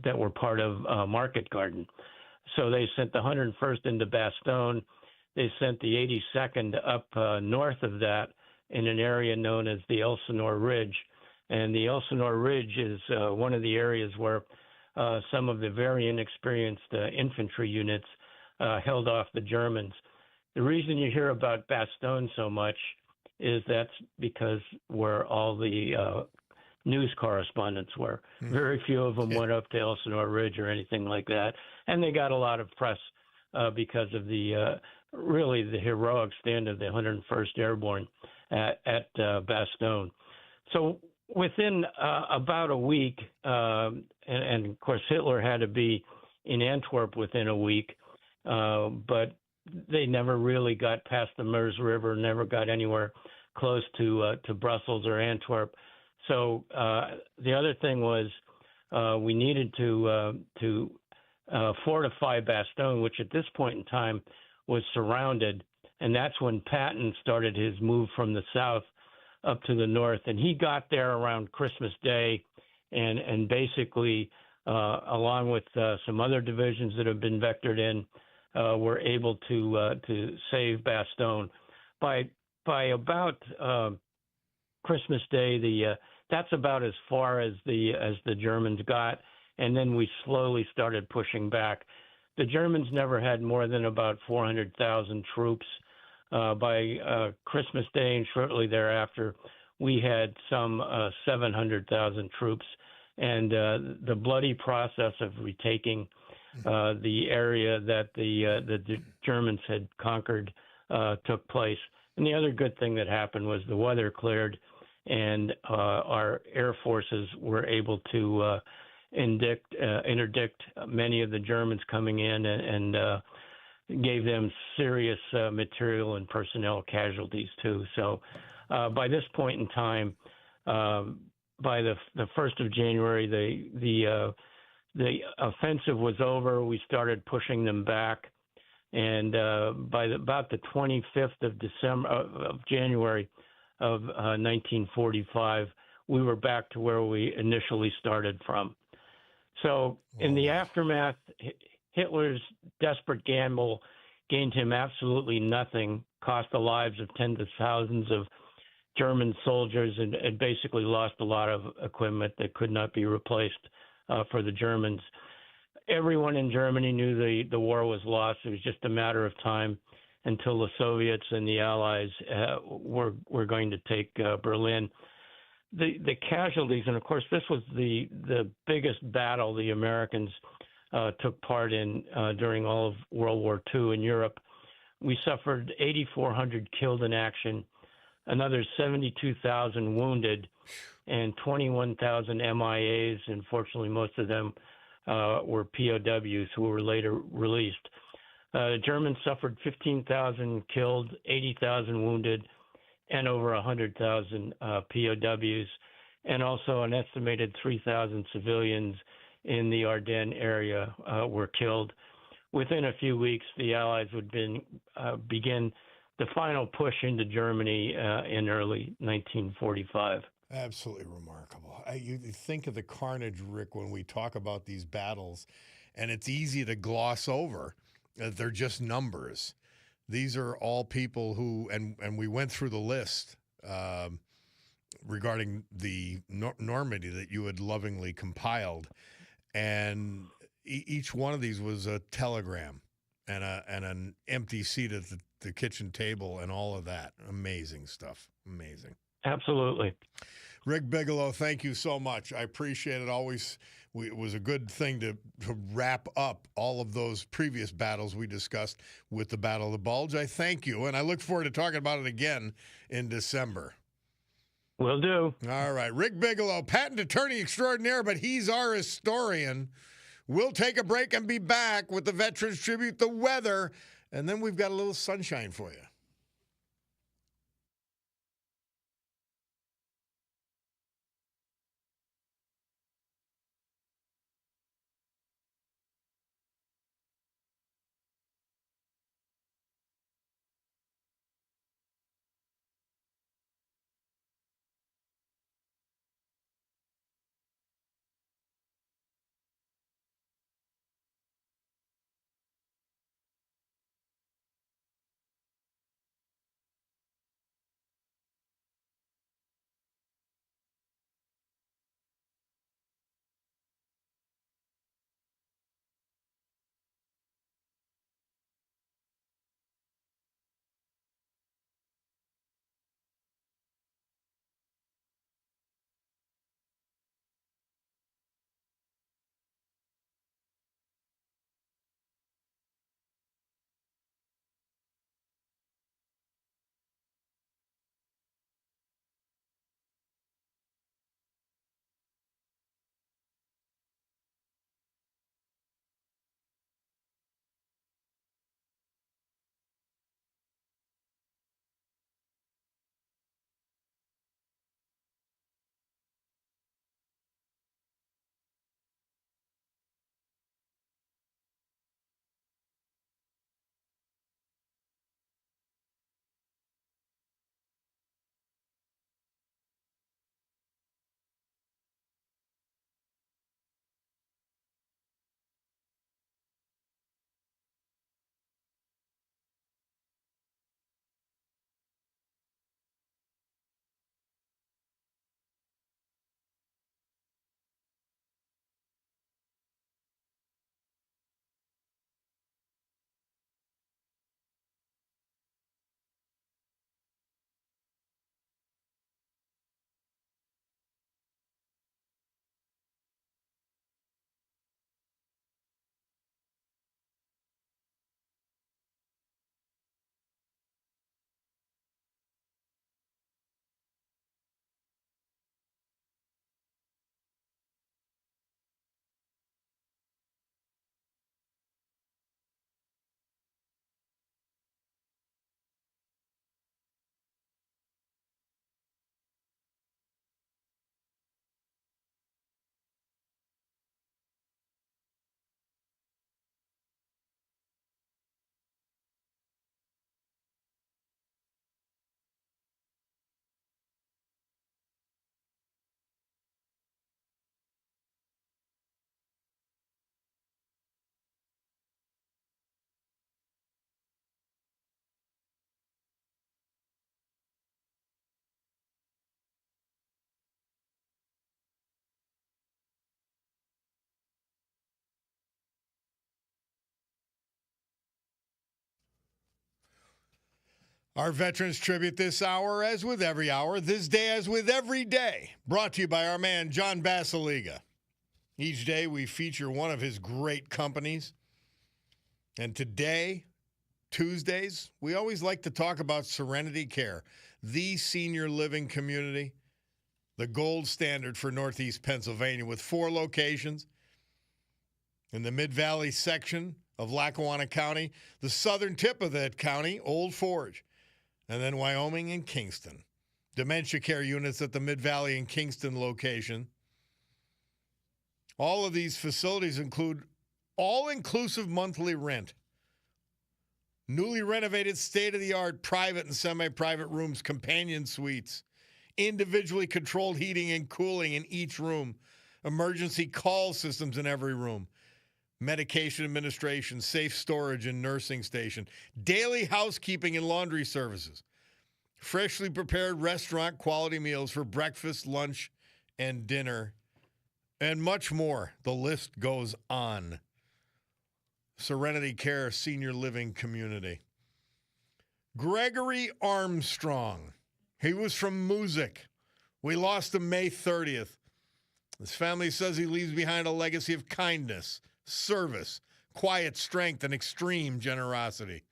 S4: that were part of Market Garden. So they sent the 101st into Bastogne. They sent the 82nd up north of that in an area known as the Elsinore Ridge. And the Elsinore Ridge is one of the areas where some of the very inexperienced infantry units held off the Germans. The reason you hear about Bastogne so much is that's because where all the news correspondents were. Very few of them went up to Elsinore Ridge or anything like that, and they got a lot of press because of the really the heroic stand of the 101st Airborne at Bastogne. So within about a week, and of course Hitler had to be in Antwerp within a week, but they never really got past the Meuse River, never got anywhere close to Brussels or Antwerp. So the other thing was we needed to fortify Bastogne, which at this point in time was surrounded, and that's when Patton started his move from the south up to the north, and he got there around Christmas Day, and basically, along with some other divisions that have been vectored in, were able to save Bastogne. By about Christmas Day, that's about as far as the Germans got, and then we slowly started pushing back. The Germans never had more than about 400,000 troops. By Christmas Day and shortly thereafter, we had some 700,000 troops, and the bloody process of retaking the area that the Germans had conquered took place. And the other good thing that happened was the weather cleared, and our air forces were able to interdict many of the Germans coming in and gave them serious material and personnel casualties too. So by this point in time, by the 1st of January, the offensive was over. We started pushing them back, and by about the 25th of January of 1945, we were back to where we initially started from. So in the aftermath, Hitler's desperate gamble gained him absolutely nothing, cost the lives of tens of thousands of German soldiers, and basically lost a lot of equipment that could not be replaced for the Germans. Everyone in Germany knew the war was lost. It was just a matter of time until the Soviets and the Allies were going to take Berlin. The casualties, and of course this was the biggest battle the Americans took part in during all of World War II in Europe. We suffered 8,400 killed in action, another 72,000 wounded, and 21,000 MIAs. And fortunately, most of them were POWs who were later released. The Germans suffered 15,000 killed, 80,000 wounded, and over 100,000 POWs, and also an estimated 3,000 civilians in the Ardennes area were killed. Within a few weeks, the Allies would begin the final push into Germany in early 1945.
S1: Absolutely remarkable. You think of the carnage, Rick, when we talk about these battles, and it's easy to gloss over. They're just numbers. These are all people who, and we went through the list regarding the Normandy that you had lovingly compiled, and each one of these was a telegram and an empty seat at the kitchen table and all of that. Amazing stuff. Amazing.
S4: Absolutely.
S1: Rick Bigelow, thank you so much. I appreciate it. Always, it was a good thing to wrap up all of those previous battles we discussed with the Battle of the Bulge. I thank you, and I look forward to talking about it again in December.
S4: Will do.
S1: All right. Rick Bigelow, patent attorney extraordinaire, but he's our historian. We'll take a break and be back with the Veterans Tribute, the weather, and then we've got a little sunshine for you. Our Veterans Tribute this hour, as with every hour, this day as with every day, brought to you by our man, John Basiliga. Each day we feature one of his great companies. And today, Tuesdays, we always like to talk about Serenity Care, the senior living community, the gold standard for Northeast Pennsylvania, with 4 locations in the Mid-Valley section of Lackawanna County, the southern tip of that county, Old Forge, and then Wyoming and Kingston. Dementia care units at the Mid-Valley and Kingston location. All of these facilities include all-inclusive monthly rent, newly renovated state-of-the-art private and semi-private rooms, companion suites, individually controlled heating and cooling in each room, emergency call systems in every room, medication administration, safe storage and nursing station, daily housekeeping and laundry services, freshly prepared restaurant quality meals for breakfast, lunch, and dinner, and much more. The list goes on. Serenity Care Senior Living Community. Gregory Armstrong. He was from Music. We lost him May 30th. His family says he leaves behind a legacy of kindness, service, quiet strength, and extreme generosity.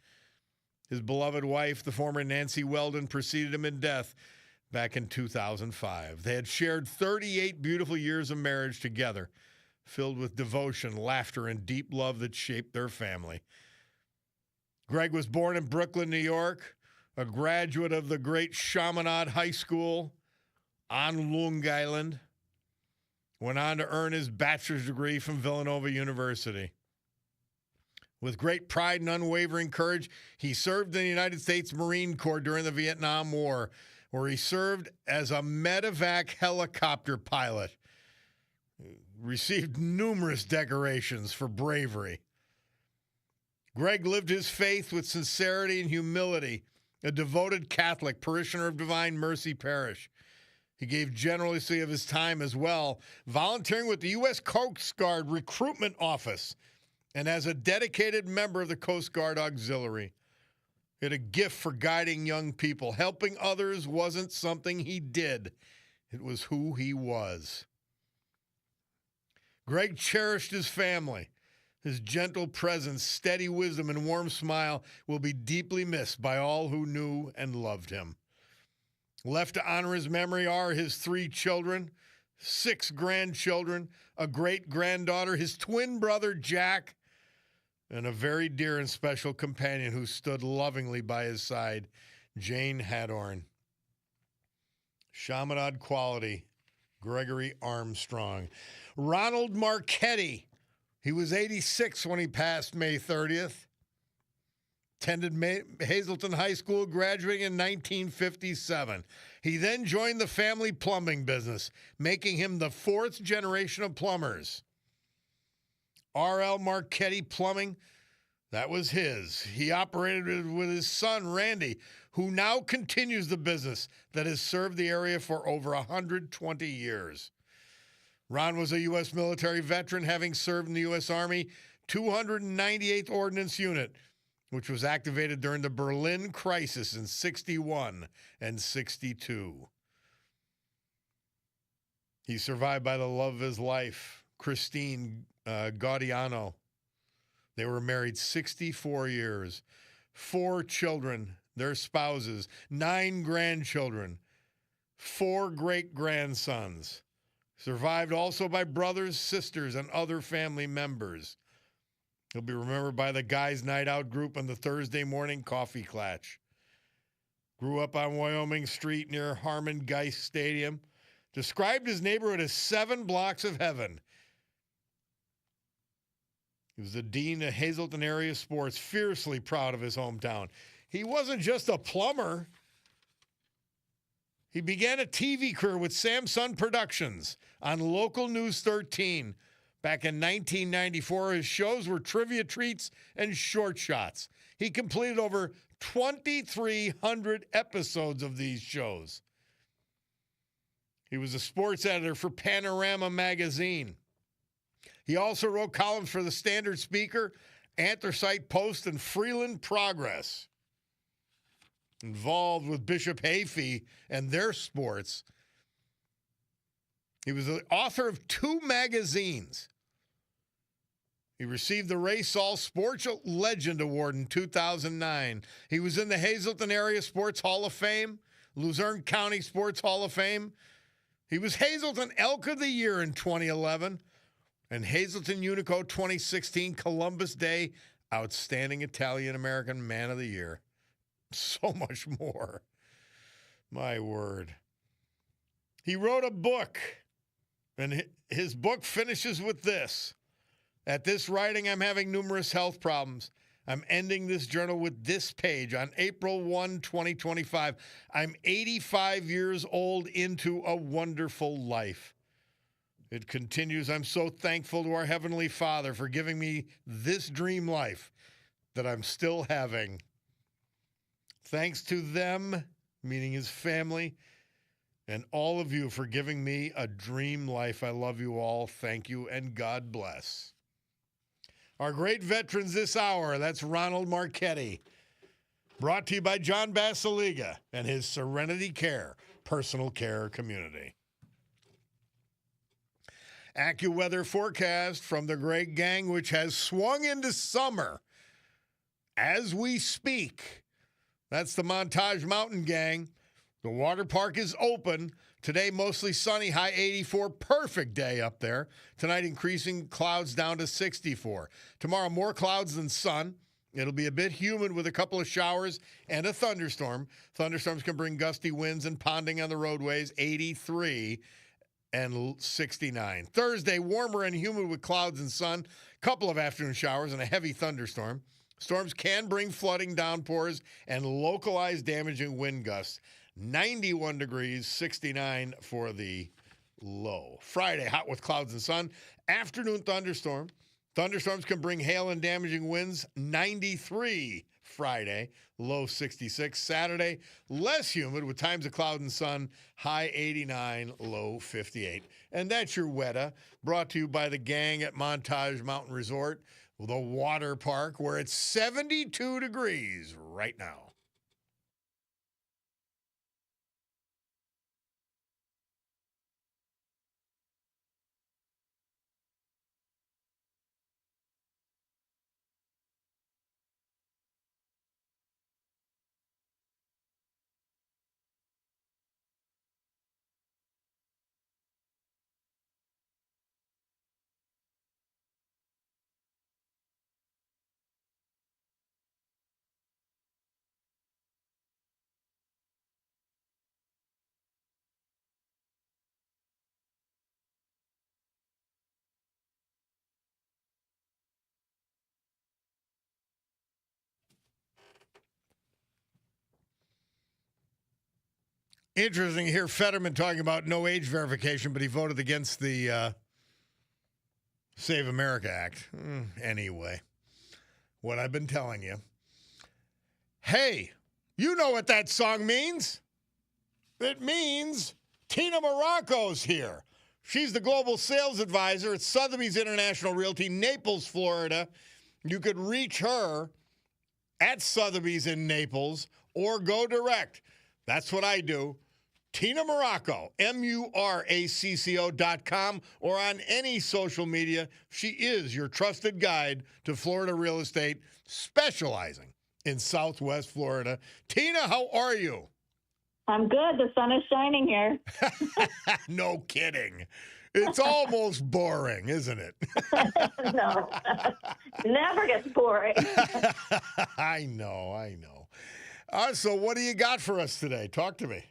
S1: His beloved wife, the former Nancy Weldon, preceded him in death back in 2005. They had shared 38 beautiful years of marriage together, filled with devotion, laughter, and deep love that shaped their family. Greg was born in Brooklyn, New York, a graduate of the great Chaminade High School on Long Island. Went on to earn his bachelor's degree from Villanova University. With great pride and unwavering courage, he served in the United States Marine Corps during the Vietnam War, where he served as a medevac helicopter pilot. Received numerous decorations for bravery. Greg lived his faith with sincerity and humility, a devoted Catholic, parishioner of Divine Mercy Parish. He gave generously of his time as well, volunteering with the U.S. Coast Guard Recruitment Office and as a dedicated member of the Coast Guard Auxiliary. He had a gift for guiding young people. Helping others wasn't something he did. It was who he was. Greg cherished his family. His gentle presence, steady wisdom, and warm smile will be deeply missed by all who knew and loved him. Left to honor his memory are his 3 children, 6 grandchildren, a great-granddaughter, his twin brother, Jack, and a very dear and special companion who stood lovingly by his side, Jane Hadorn. Chaminade quality, Gregory Armstrong. Ronald Marchetti. He was 86 when he passed May 30th. Attended Hazleton High School, graduating in 1957. He then joined the family plumbing business, making him the 4th generation of plumbers. R.L. Marchetti Plumbing, that was his. He operated with his son, Randy, who now continues the business that has served the area for over 120 years. Ron was a U.S. military veteran, having served in the U.S. Army 298th Ordnance Unit, which was activated during the Berlin crisis in 61 and 62. He's survived by the love of his life, Christine Gaudiano. They were married 64 years, 4 children, their spouses, 9 grandchildren, 4 great-grandsons. Survived also by brothers, sisters, and other family members. He'll be remembered by the Guys Night Out group and the Thursday morning coffee klatch. Grew up on Wyoming Street near Harmon Geist Stadium. Described his neighborhood as 7 blocks of heaven. He was the dean of Hazleton area sports, fiercely proud of his hometown. He wasn't just a plumber. He began a TV career with Samson Productions on Local News 13. Back in 1994, his shows were Trivia Treats and Short Shots. He completed over 2,300 episodes of these shows. He was a sports editor for Panorama Magazine. He also wrote columns for the Standard Speaker, Anthracite Post, and Freeland Progress. involved with Bishop Hayfie and their sports. He was the author of 2 magazines. He received the Race All Sports Legend Award in 2009. He was in the Hazleton Area Sports Hall of Fame, Luzerne County Sports Hall of Fame. He was Hazleton Elk of the Year in 2011 and Hazleton Unico 2016 Columbus Day Outstanding Italian-American Man of the Year. So much more. My word. He wrote a book, and his book finishes with this. At this writing, I'm having numerous health problems. I'm ending this journal with this page on April 1, 2025. I'm 85 years old into a wonderful life. It continues, I'm so thankful to our Heavenly Father for giving me this dream life that I'm still having. Thanks to them, meaning his family, and all of you for giving me a dream life. I love you all. Thank you, and God bless. Our great veterans this hour, that's Ronald Marchetti. Brought to you by John Basiliga and his Serenity Care personal care community. AccuWeather forecast from the Great Gang, which has swung into summer as we speak. That's the Montage Mountain Gang. The water park is open. Today, mostly sunny, high 84. Perfect day up there. Tonight, increasing clouds down to 64. Tomorrow, more clouds than sun. It'll be a bit humid with a couple of showers and a thunderstorm. Thunderstorms can bring gusty winds and ponding on the roadways, 83 and 69. Thursday, warmer and humid with clouds and sun. Couple of afternoon showers and a heavy thunderstorm. Storms can bring flooding, downpours, and localized damaging wind gusts. 91 degrees, 69 for the low. Friday, hot with clouds and sun. Afternoon thunderstorm. Thunderstorms can bring hail and damaging winds. 93 Friday, low 66. Saturday, less humid with times of cloud and sun. High 89, low 58. And that's your WETA, brought to you by the gang at Montage Mountain Resort, the water park, where it's 72 degrees right now. Interesting to hear Fetterman talking about no age verification, but he voted against the Save America Act. Anyway, what I've been telling you. Hey, you know what that song means. It means Tina Morocco's here. She's the global sales advisor at Sotheby's International Realty, Naples, Florida. You could reach her at Sotheby's in Naples or go direct. That's what I do. Tina Morocco, MURACCO.com, or on any social media. She is your trusted guide to Florida real estate, specializing in Southwest Florida. Tina, how are you?
S5: I'm good. The sun is shining here.
S1: No kidding. It's almost boring, isn't it?
S5: No, never gets boring.
S1: I know. So what do you got for us today? Talk to me.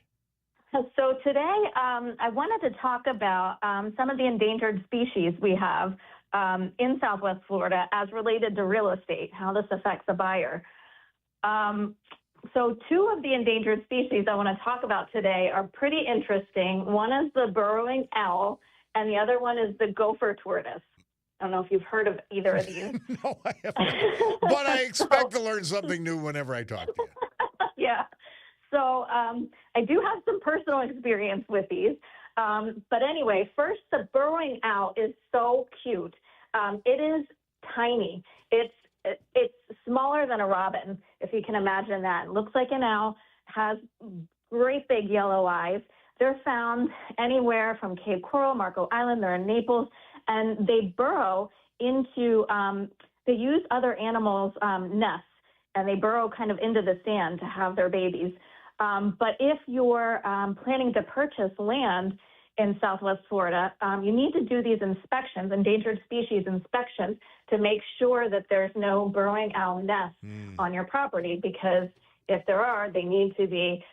S5: So today, I wanted to talk about some of the endangered species we have in Southwest Florida as related to real estate, how this affects a buyer. So two of the endangered species I want to talk about today are pretty interesting. One is the burrowing owl, and the other one is the gopher tortoise. I don't know if you've heard of either of these.
S1: No, I haven't. But I expect to learn something new whenever I talk to you.
S5: Yeah. So I do have some personal experience with these. But anyway, first, the burrowing owl is so cute. It is tiny. It's smaller than a robin, if you can imagine that. It looks like an owl, has great big yellow eyes. They're found anywhere from Cape Coral, Marco Island, they're in Naples, and they burrow into, they use other animals' nests, and they burrow kind of into the sand to have their babies. But if you're planning to purchase land in Southwest Florida, you need to do these inspections, endangered species inspections, to make sure that there's no burrowing owl nests on your property, because if there are, they need to be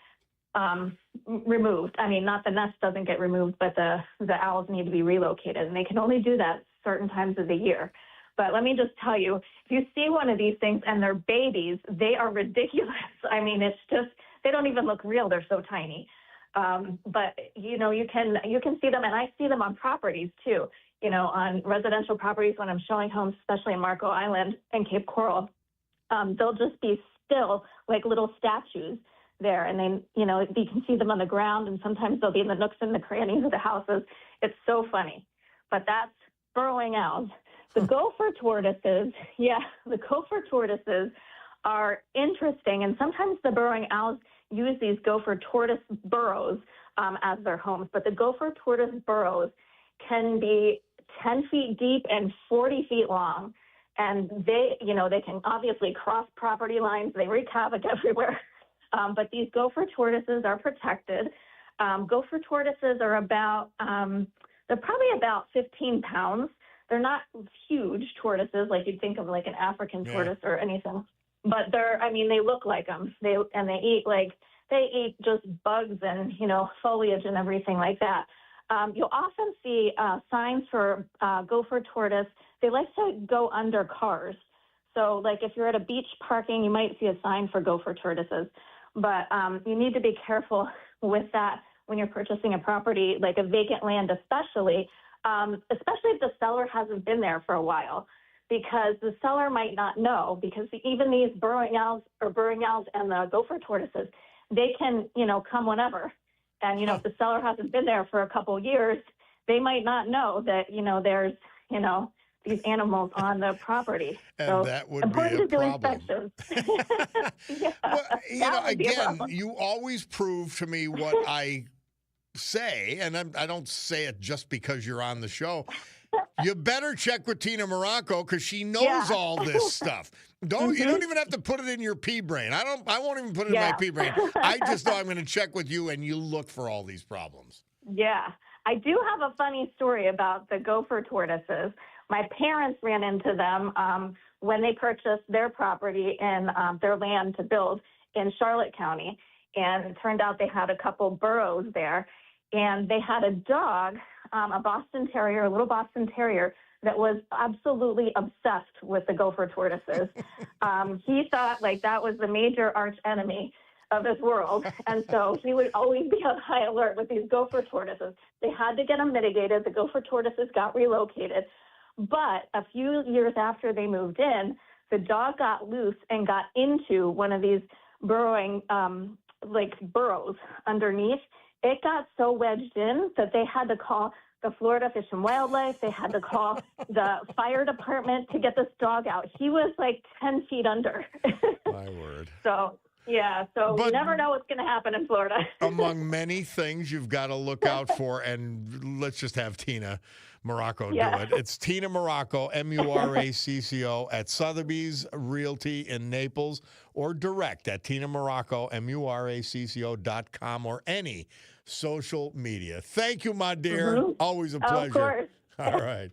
S5: removed. I mean, not the nest doesn't get removed, but the owls need to be relocated, and they can only do that certain times of the year. But let me just tell you, if you see one of these things and they're babies, they are ridiculous. I mean, it's just, they don't even look real. They're so tiny. But you know, you can see them, and I see them on properties too. You know, on residential properties when I'm showing homes, especially in Marco Island and Cape Coral, they'll just be still like little statues there, and then you know you can see them on the ground, and sometimes they'll be in the nooks and the crannies of the houses. It's so funny, but that's burrowing owls. The gopher tortoises, the gopher tortoises are interesting, and sometimes the burrowing owls use these gopher tortoise burrows as their homes, but the gopher tortoise burrows can be 10 feet deep and 40 feet long, and they can obviously cross property lines. They wreak havoc everywhere, but these gopher tortoises are protected. Gopher tortoises are they're probably about 15 pounds. They're not huge tortoises like you'd think of like an African tortoise or anything, but they look like them. They eat just bugs and, you know, foliage and everything like that. You'll often see signs for gopher tortoise. They like to go under cars. So like if you're at a beach parking, you might see a sign for gopher tortoises, but you need to be careful with that when you're purchasing a property, like a vacant land, especially if the seller hasn't been there for a while, because the seller might not know, because even these burrowing owls and the gopher tortoises, they can, you know, come whenever. And, you know, if the seller hasn't been there for a couple of years, they might not know that, you know, there's, you know, these animals on the property.
S1: And
S5: so
S1: that would
S5: important
S1: be a
S5: to do
S1: problem.
S5: inspections.
S1: Well, you know,
S5: That would be a
S1: again,
S5: problem.
S1: you always prove to me what I say, and I don't say it just because you're on the show. You better check with Tina Morocco because she knows all this stuff. You don't even have to put it in your pea brain. I won't even put it in my pea brain. I just know I'm going to check with you, and you look for all these problems.
S5: Yeah. I do have a funny story about the gopher tortoises. My parents ran into them when they purchased their property and their land to build in Charlotte County. And it turned out they had a couple burrows there. And they had a dog, a Boston Terrier, a little Boston Terrier, that was absolutely obsessed with the gopher tortoises. He thought like that was the major arch enemy of his world. And so he would always be on high alert with these gopher tortoises. They had to get them mitigated. The gopher tortoises got relocated. But a few years after they moved in, the dog got loose and got into one of these burrowing, burrows underneath. It got so wedged in that they had to call the Florida Fish and Wildlife. They had to call the fire department to get this dog out. He was like 10 feet under.
S1: My word.
S5: So you never know what's going to happen in Florida.
S1: Among many things you've got to look out for, and let's just have Tina Morocco do it. It's Tina Morocco, Muracco, at Sotheby's Realty in Naples, or direct at Tina Morocco, Muracco.com, or any social media. Thank you, my dear. Always a pleasure. Of
S5: course.
S1: All right.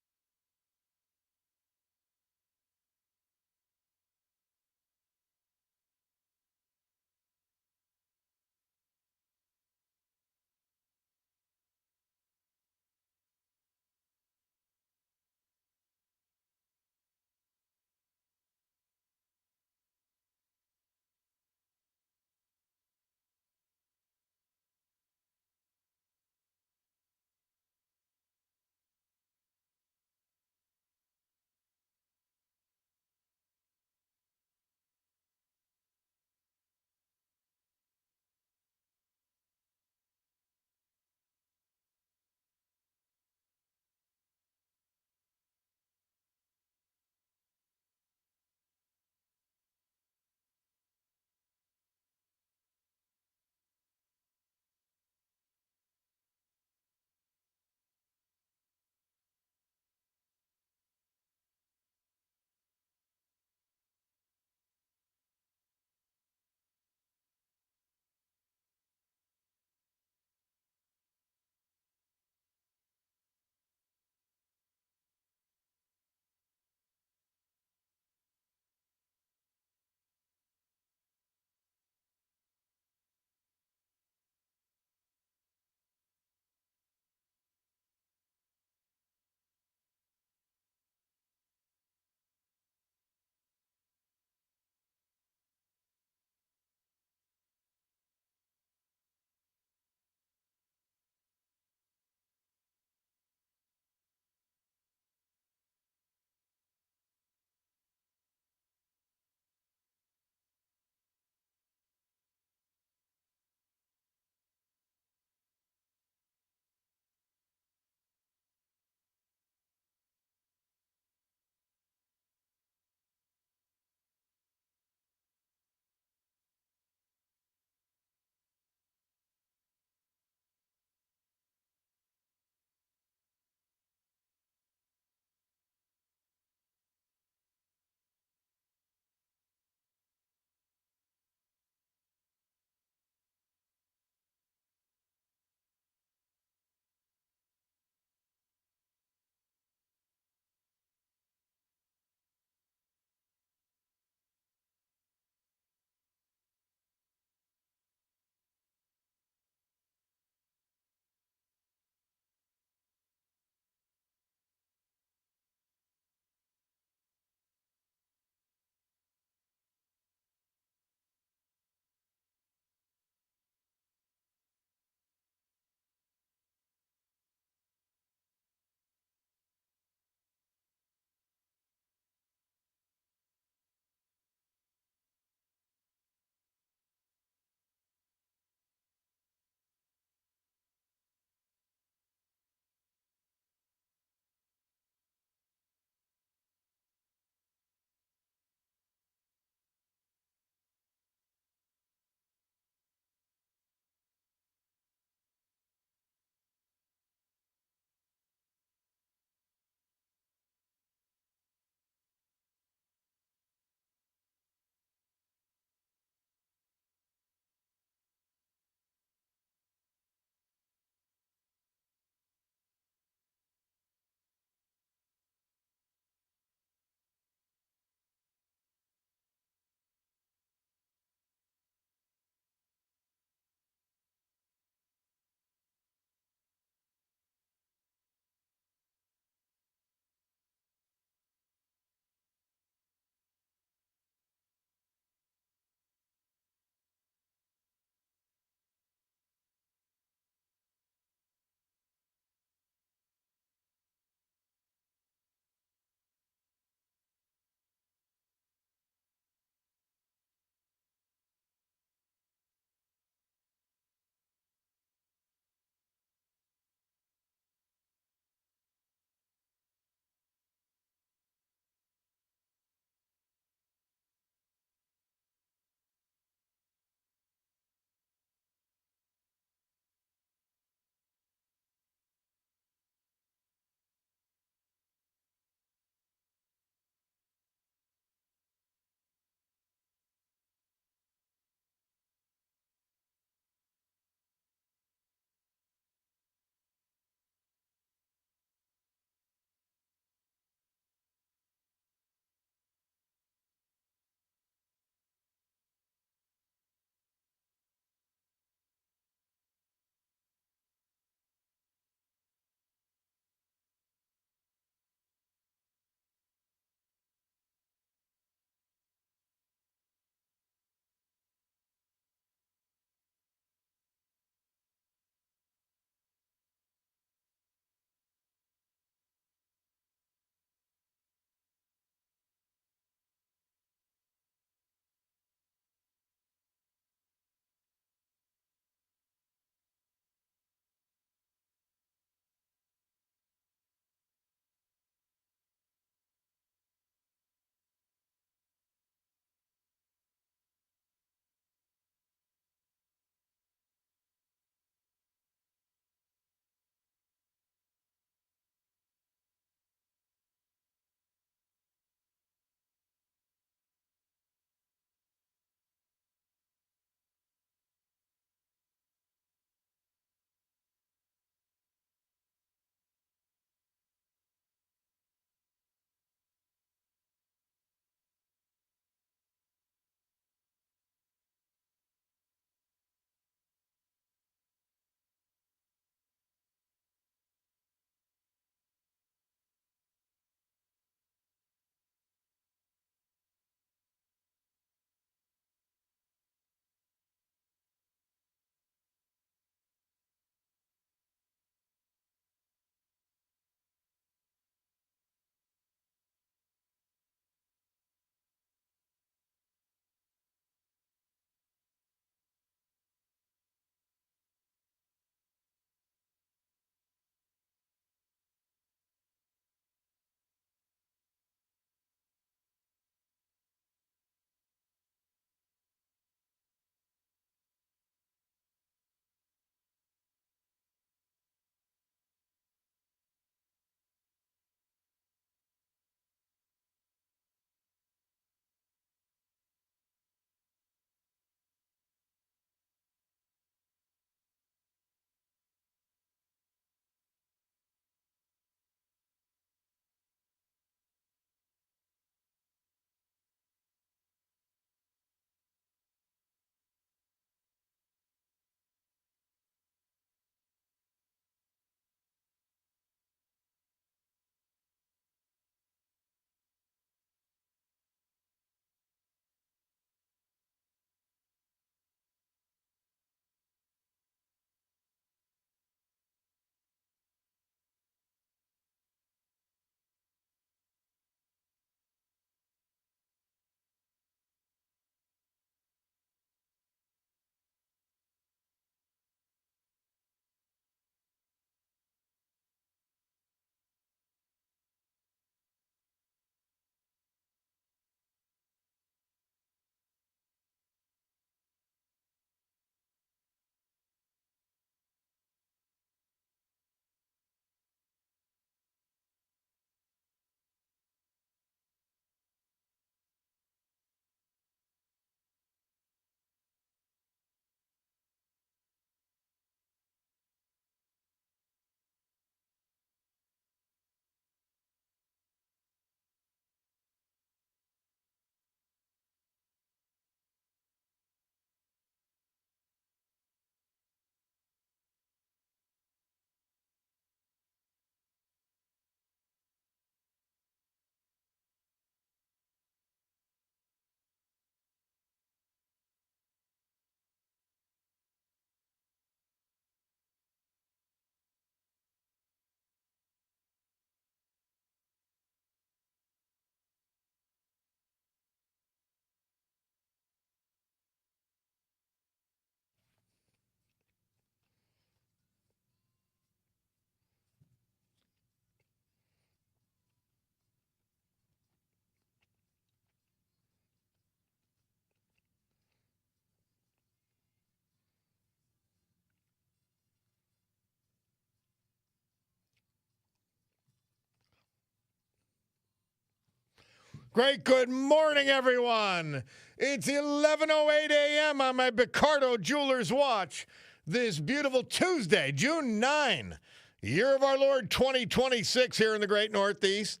S1: Great good morning, everyone. It's 11:08 a.m. on my Picardo Jewelers watch this beautiful Tuesday, June 9, year of our Lord 2026 here in the great Northeast.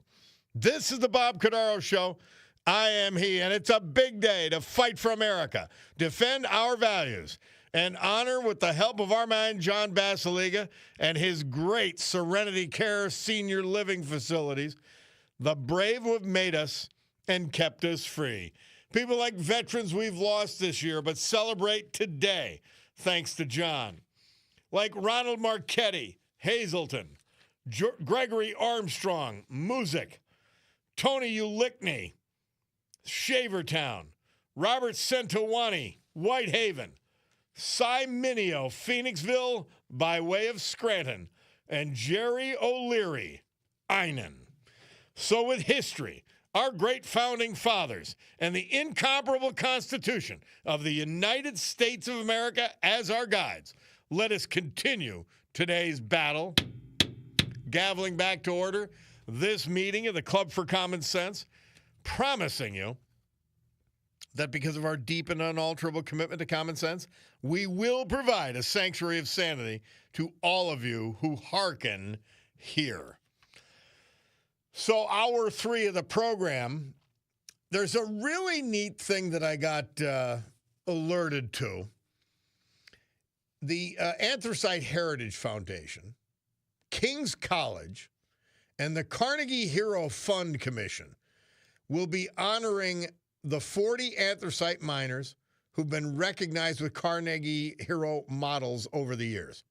S1: This is the Bob Cordaro Show. I am he, and it's a big day to fight for America, defend our values, and honor, with the help of our man, John Basiliga, and his great Serenity Care senior living facilities, the brave who have made us and kept us free. People like veterans we've lost this year, but celebrate today, thanks to John. Like Ronald Marchetti, Hazleton, Gregory Armstrong, Music, Tony Ulickney, Shavertown, Robert Centowani, Whitehaven, Cy Mineo, Phoenixville by way of Scranton, and Jerry O'Leary, Einan. So with history, our great founding fathers, and the incomparable Constitution of the United States of America as our guides, let us continue today's battle. Gaveling back to order this meeting of the Club for Common Sense, promising you that because of our deep and unalterable commitment to common sense, we will provide a sanctuary of sanity to all of you who hearken here. So hour 3 of the program, there's a really neat thing that I got alerted to. The Anthracite Heritage Foundation, King's College, and the Carnegie Hero Fund Commission will be honoring the 40 anthracite miners who've been recognized with Carnegie Hero models over the years.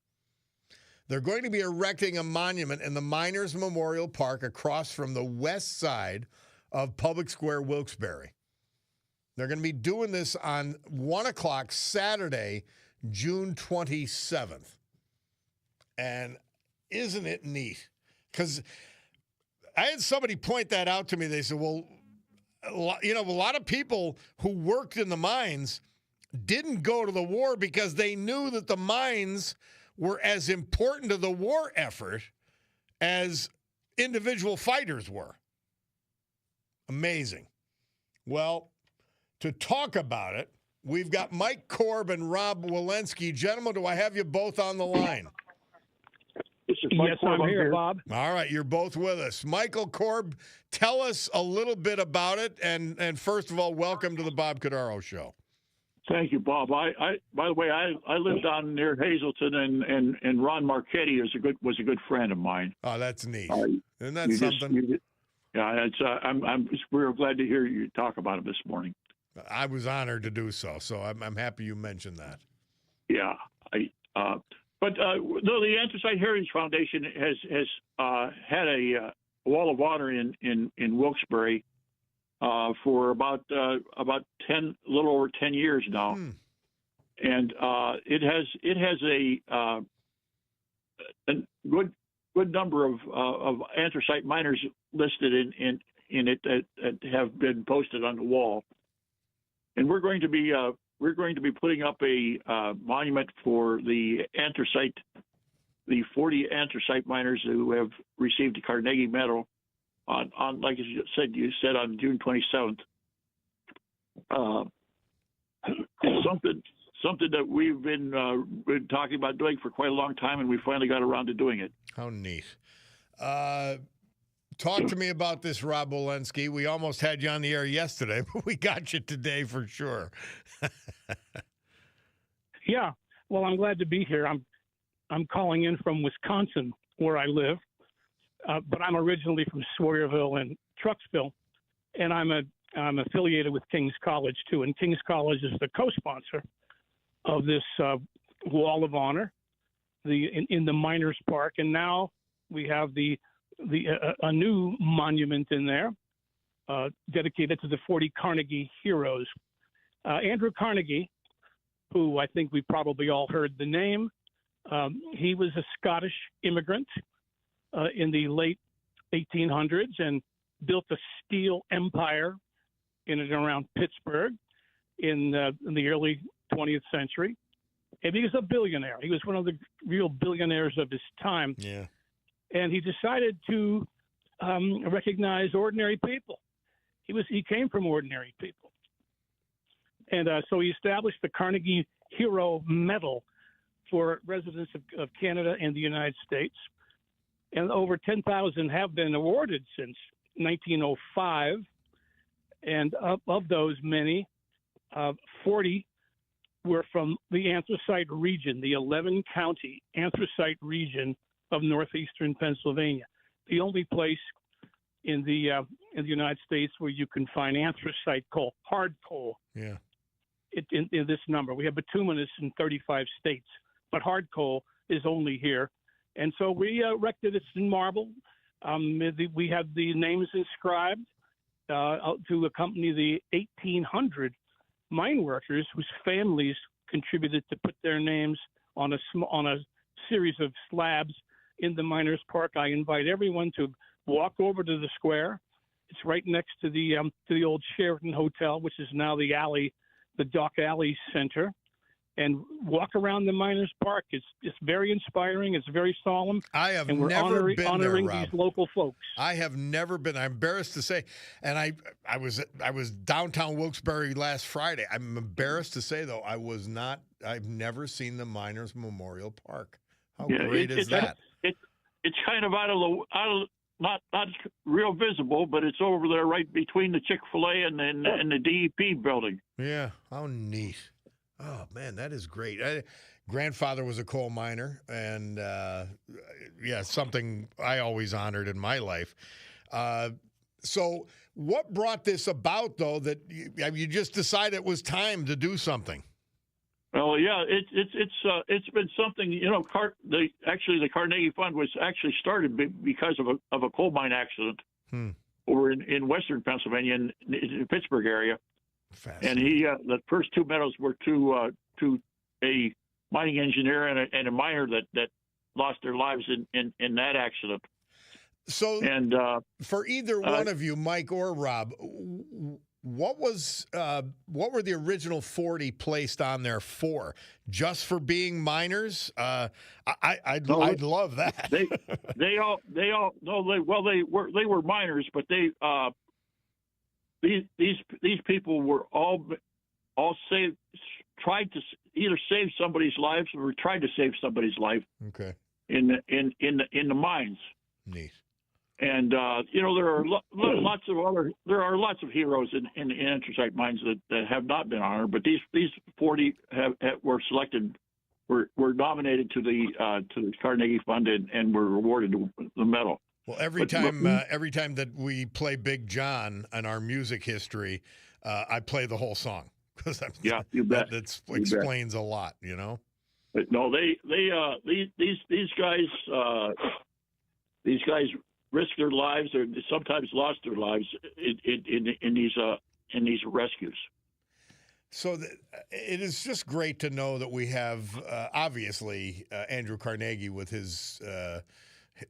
S1: They're going to be erecting a monument in the Miners Memorial Park across from the west side of Public Square, Wilkes-Barre. They're going to be doing this on 1 o'clock Saturday, June 27th. And isn't it neat? Because I had somebody point that out to me. They said, well, a lot of people who worked in the mines didn't go to the war because they knew that the mines were as important to the war effort as individual fighters were. Amazing. Well, to talk about it, we've got Mike Korb and Rob Walensky. Gentlemen, do I have you both on the line?
S6: Yes, I'm here, Bob.
S1: All right, you're both with us. Michael Korb, tell us a little bit about it, and first of all, welcome to the Bob Cordaro Show.
S6: Thank you, Bob. By the way, I lived down near Hazleton, and Ron Marchetti was a good friend of mine.
S1: Oh, that's neat. Isn't that something?
S6: We're glad to hear you talk about it this morning.
S1: I was honored to do so, so I'm happy you mentioned that.
S6: Yeah, But the Anthracite Heritage Foundation has had a wall of honor in Wilkes-Barre for about a little over 10 years now, and it has a good number of anthracite miners listed in it that have been posted on the wall, and we're going to be putting up a monument for the 40 anthracite miners who have received a Carnegie Medal on like you said on June 27th. It's something that we've been talking about doing for quite a long time, and we finally got around to doing it.
S1: How neat. Talk to me about this, Rob Walensky. We almost had you on the air yesterday, but we got you today for sure.
S7: Yeah, well, I'm glad to be here. I'm calling in from Wisconsin, where I live, but I'm originally from Sawyerville and Trucksville, and I'm affiliated with King's College too. And King's College is the co-sponsor of this Wall of Honor, in the Miners Park, and now we have a new monument in there dedicated to the 40 Carnegie heroes. Andrew Carnegie, who I think we probably all heard the name, he was a Scottish immigrant in the late 1800s and built a steel empire in and around Pittsburgh in the early 20th century. And he was a billionaire. He was one of the real billionaires of his time.
S1: Yeah.
S7: And he decided to recognize ordinary people. He came from ordinary people. And so he established the Carnegie Hero Medal for residents of Canada and the United States. And over 10,000 have been awarded since 1905. And of those, many, 40 were from the anthracite region, the 11-county anthracite region of northeastern Pennsylvania, the only place in the United States where you can find anthracite coal, hard coal.
S1: Yeah.
S7: In this number. We have bituminous in 35 states, but hard coal is only here. And so we erected it in marble. We have the names inscribed to accompany the 1,800 mine workers whose families contributed to put their names on a series of slabs in the Miners Park. I invite everyone to walk over to the square. It's right next to the old Sheraton Hotel, which is now the Dock Alley Center, and walk around the Miners Park. It's very inspiring. It's very solemn.
S1: I have
S7: and we're
S1: never been
S7: honoring
S1: there, Rob.
S7: these local folks.
S1: I have never been. I'm embarrassed to say, and I was downtown Wilkes-Barre last Friday. I'm embarrassed to say though, I've never seen the Miners Memorial Park. How great is that?
S6: It's kind of out of not real visible, but it's over there right between the Chick-fil-A and the DEP building.
S1: Yeah, how neat. Oh, man, that is great. Grandfather was a coal miner, and, something I always honored in my life. So what brought this about, though, that you just decided it was time to do something?
S6: Well, yeah, it's been something. The Carnegie Fund was actually started because of a coal mine accident over in western Pennsylvania, in the Pittsburgh area. And the first two medals were to a mining engineer and a miner that lost their lives in that accident.
S1: So, and for either one of you, Mike or Rob, what were the original 40 placed on there for? Just for being miners? I'd love that.
S6: they were miners, but these people were all tried to either save somebody's lives or tried to save somebody's life.
S1: Okay.
S6: In the mines.
S1: Neat.
S6: And there are lots of heroes in the anthracite mines that have not been honored, but these 40 were selected, were nominated to the Carnegie Fund and were awarded the medal.
S1: Well, every time that we play Big John in our music history, I play the whole song because
S6: you bet
S1: that explains a lot, you know.
S6: But no, these guys risked their lives, or sometimes lost their lives in these rescues.
S1: So it is just great to know that we have obviously Andrew Carnegie with his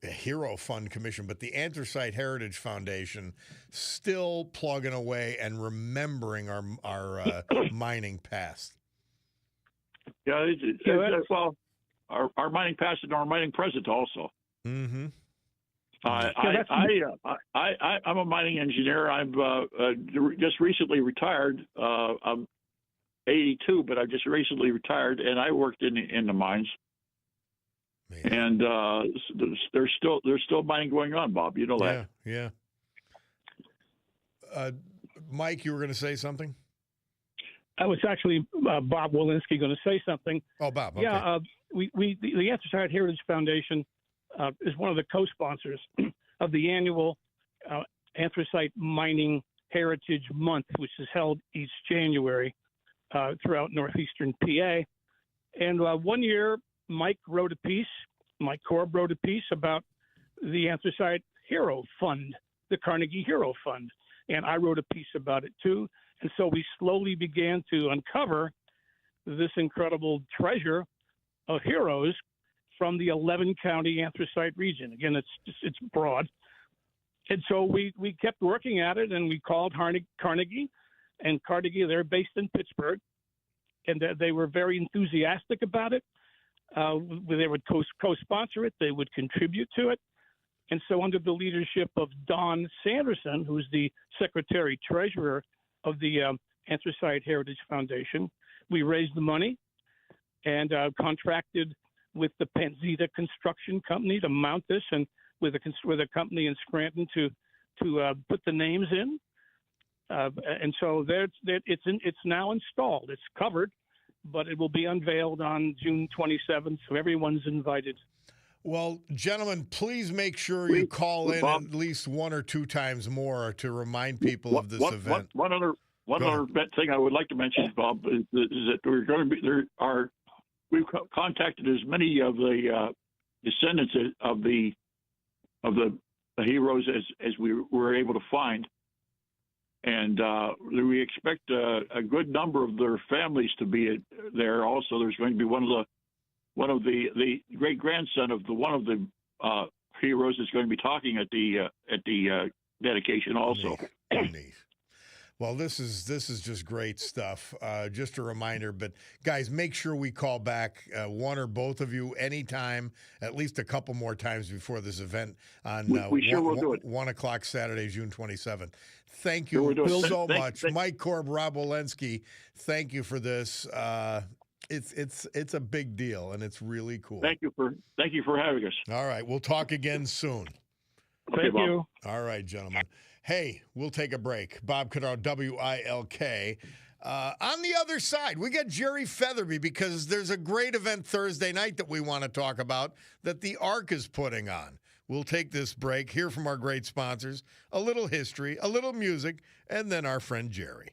S1: Hero Fund Commission, but the Anthracite Heritage Foundation still plugging away and remembering our mining past.
S6: Yeah, well, our mining past and our mining present also.
S1: Mm-hmm.
S6: I'm a mining engineer. I'm just recently retired. I'm 82, but I just recently retired, and I worked in the mines. Man. And there's still mining going on, Bob. You know that.
S1: Yeah. Mike, you were going to say something?
S7: I was actually Bob Walensky going to say something.
S1: Oh, Bob. Okay.
S7: Yeah, the Anthracite Heritage Foundation is one of the co-sponsors of the annual Anthracite Mining Heritage Month, which is held each January throughout northeastern PA. And 1 year, Mike Korb wrote a piece about the Anthracite Hero Fund, the Carnegie Hero Fund. And I wrote a piece about it too. And so we slowly began to uncover this incredible treasure of heroes from the 11-county anthracite region. Again, it's broad. And so we kept working at it, and we called Carnegie. And Carnegie, they're based in Pittsburgh, and they were very enthusiastic about it. They would co-sponsor it. They would contribute to it. And so, under the leadership of Don Sanderson, who's the Secretary Treasurer of the Anthracite Heritage Foundation, we raised the money and contracted with the Panzita Construction Company to mount this, and with a company in Scranton to put the names in. And so it's now installed. It's covered, but it will be unveiled on June 27th. So everyone's invited.
S1: Well, gentlemen, please make sure you call in
S6: Bob,
S1: at least one or two times more to remind people of this event.
S6: One other thing I would like to mention, Bob, is that we're going to be we've contacted as many of the descendants of the heroes as we were able to find, and we expect a good number of their families to be there. Also, there's going to be one of the great grandson of one of the heroes is going to be talking at the dedication also.
S1: Neat. Well, this is just great stuff. Just a reminder, but guys, make sure we call back one or both of you anytime, at least a couple more times before this event on
S6: we sure will do it.
S1: 1 o'clock Saturday, June 27th. Thank you so much. Mike Korb, Rob Walensky, thank you for this. It's a big deal, and it's really cool.
S6: Thank you for having us.
S1: All right, we'll talk again soon.
S7: Thank you.
S1: All right, gentlemen. Hey, we'll take a break. Bob Cordaro, WILK. On the other side, we got Jerry Featherby because there's a great event Thursday night that we want to talk about that the ARC is putting on. We'll take this break, hear from our great sponsors, a little history, a little music, and then our friend Jerry.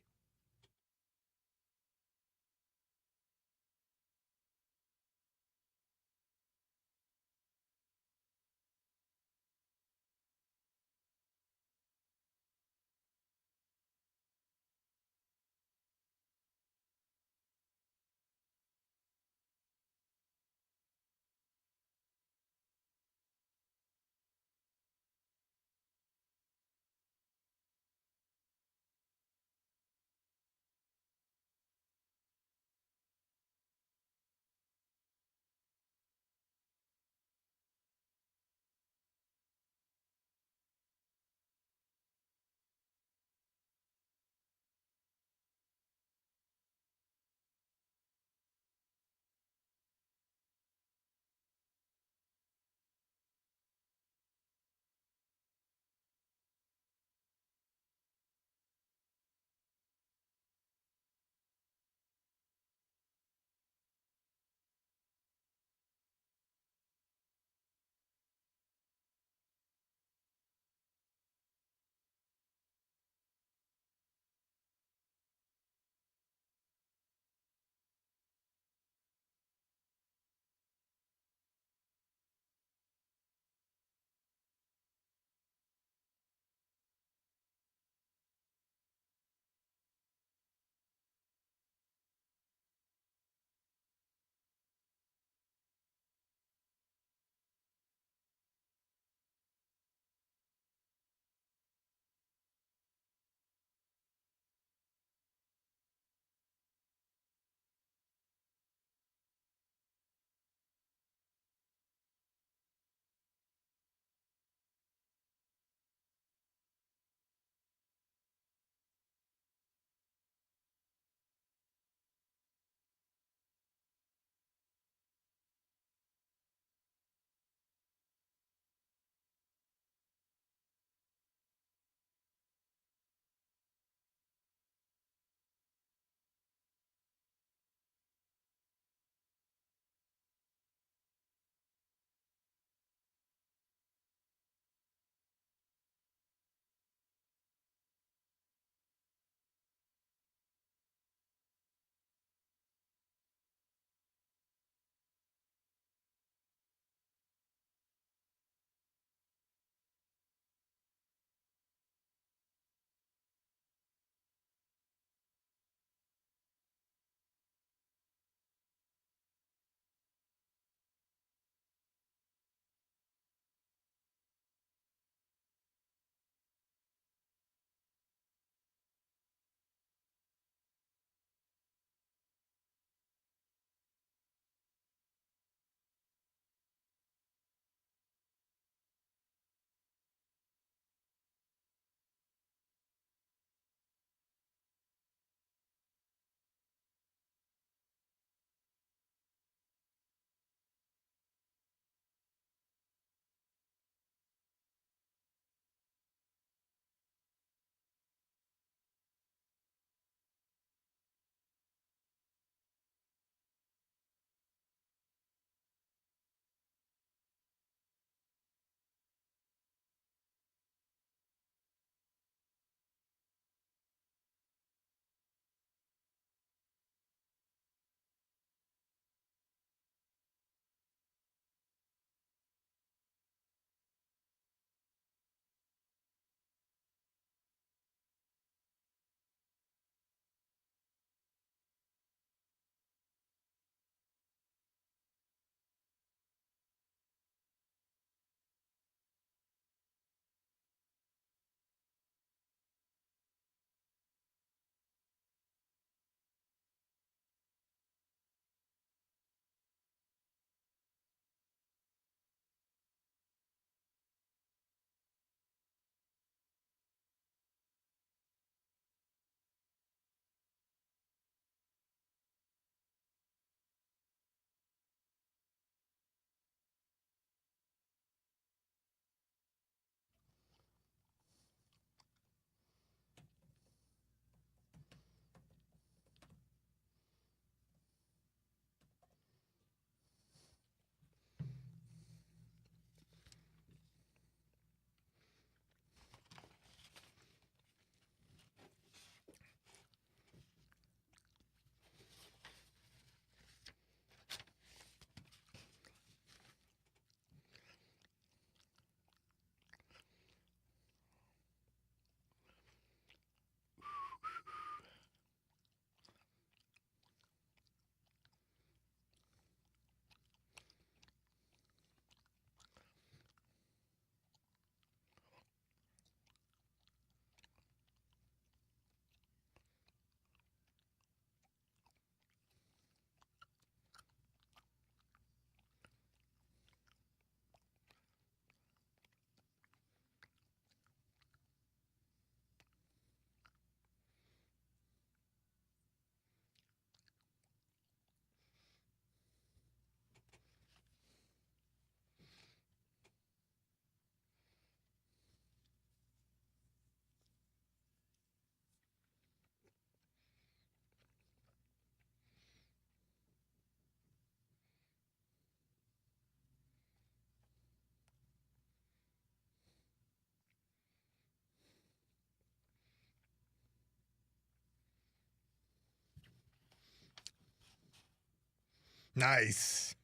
S1: Nice.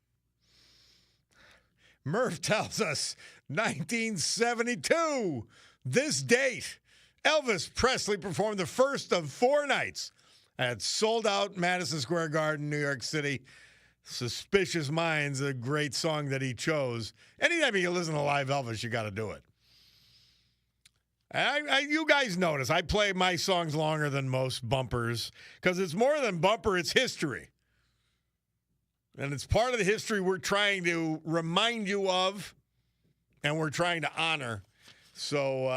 S1: Murph tells us 1972, this date, Elvis Presley performed the first of 4 nights at sold-out Madison Square Garden, New York City. Suspicious Minds, a great song that he chose. Anytime you listen to live Elvis, you got to do it. You guys notice I play my songs longer than most bumpers because it's more than bumper, it's history. And it's part of the history we're trying to remind you of and we're trying to honor. So,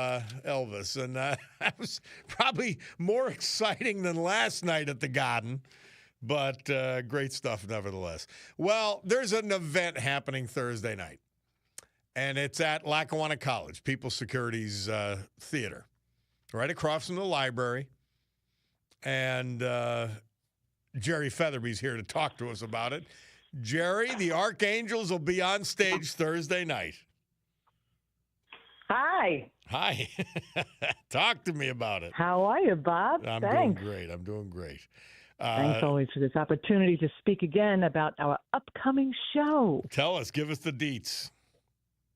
S1: Elvis. And that was probably more exciting than last night at the Garden, but great stuff nevertheless. Well, there's an event happening Thursday night, and it's at Lackawanna College, People's Securities Theater, right across from the library. And Jerry Featherby's here to talk to us about it. Jerry, the Archangels will be on stage Thursday night.
S8: Hi.
S1: Hi. Talk to me about it.
S8: How are you, Bob?
S1: Thanks. I'm doing great.
S8: Thanks always for this opportunity to speak again about our upcoming show.
S1: Tell us. Give us the deets.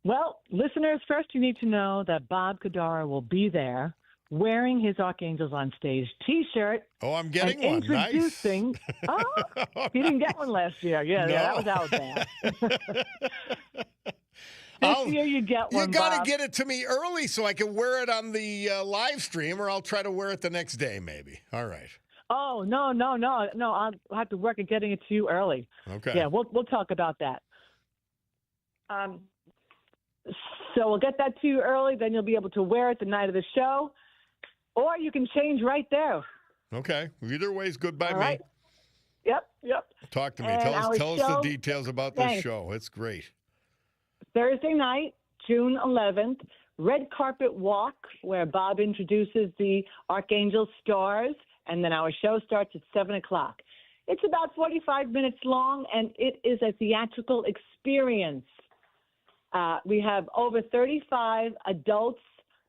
S8: Well, listeners, first you need to know that Bob Cordaro will be there wearing his Archangels on Stage T-shirt.
S1: Oh, I'm getting
S8: and
S1: one.
S8: Introducing.
S1: Nice.
S8: Oh, he didn't get one last year. Yeah,
S1: No.
S8: that was out there. This year you get one,
S1: You got
S8: Bob.
S1: to get it to me early so I can wear it on the live stream, or I'll try to wear it the next day maybe. All right.
S8: Oh, no. I'll have to work at getting it to you early.
S1: Okay.
S8: Yeah, we'll talk about that. So we'll get that to you early, then you'll be able to wear it the night of the show, or you can change right there.
S1: Okay. Either way is good by
S8: All
S1: me.
S8: right. Yep.
S1: Talk to me.
S8: And
S1: Tell us
S8: our
S1: the
S8: show-
S1: details about this
S8: Thanks.
S1: show. It's great.
S8: Thursday night, June 11th, red carpet walk where Bob introduces the Archangel stars, and then our show starts at 7 o'clock. It's about 45 minutes long, and it is a theatrical experience. We have over 35 adults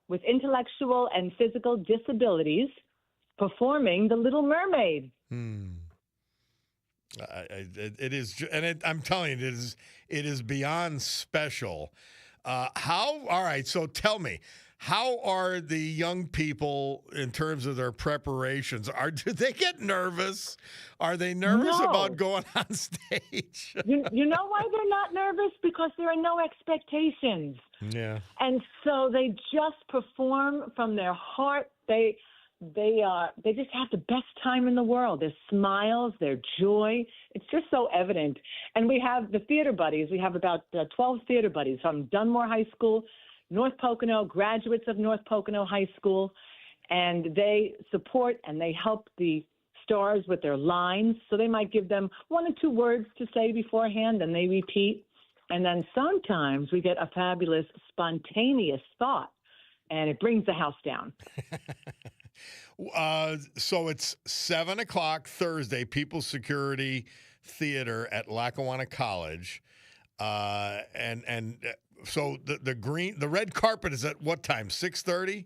S8: with intellectual and physical disabilities performing The Little Mermaid.
S1: It is, and I'm telling you, it is beyond special. All right, so tell me, how are the young people in terms of their preparations? Do they get nervous? Are they nervous
S8: No.
S1: about going on stage?
S8: You know why they're not nervous? Because there are no expectations.
S1: Yeah.
S8: And so they just perform from their heart. They just have the best time in the world. Their smiles, their joy. It's just so evident. And we have the theater buddies. We have about 12 theater buddies from Dunmore High School, North Pocono, graduates of North Pocono High School. And they support and they help the stars with their lines. So they might give them 1 or 2 words to say beforehand, and they repeat. And then sometimes we get a fabulous spontaneous thought, and it brings the house down.
S1: So it's 7 o'clock Thursday, People's Security Theater at Lackawanna College. So the red carpet is at what time? 6:30?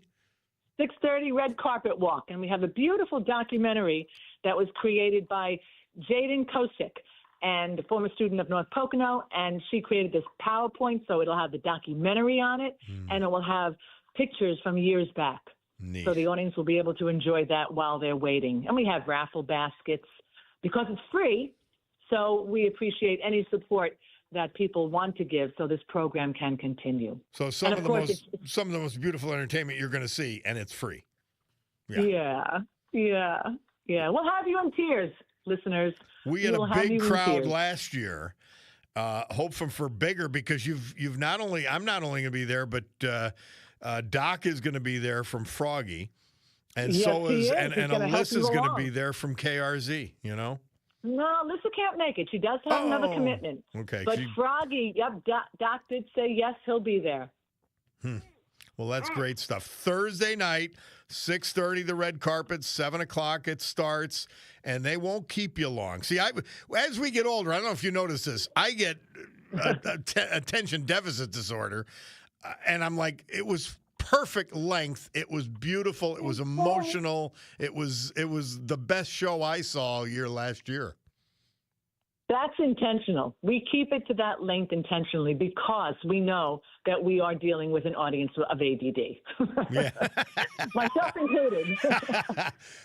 S8: 6:30 red carpet walk. And we have a beautiful documentary that was created by Jaden Kosick, and a former student of North Pocono. And she created this PowerPoint, so it'll have the documentary on it, and it will have pictures from years back.
S1: Neat.
S8: So the audience will be able to enjoy that while they're waiting. And we have raffle baskets because it's free. So we appreciate any support that people want to give so this program can continue.
S1: So some of the most beautiful entertainment you're going to see, and it's free.
S8: Yeah. We'll have you in tears, listeners.
S1: We had a big
S8: in
S1: crowd
S8: tears.
S1: last year. Hoping for bigger because I'm not only going to be there, but Doc is going to be there from Froggy, and
S8: Yes,
S1: so
S8: he is.
S1: and
S8: He's gonna help
S1: Alyssa's
S8: you
S1: going to
S8: along.
S1: be there from KRZ. You know.
S8: No, Alyssa can't make it. She does have another commitment.
S1: Okay.
S8: But Froggy, Doc did say yes, he'll be there.
S1: Well, that's great stuff. Thursday night, 6:30, the red carpet, 7 o'clock it starts, and they won't keep you long. See, as we get older, I don't know if you notice this, I get attention deficit disorder, and I'm like, it was perfect length. It was beautiful. It was emotional. It was the best show I saw last year.
S8: That's intentional. We keep it to that length intentionally because we know that we are dealing with an audience of ADD.
S1: Yeah.
S8: Myself included.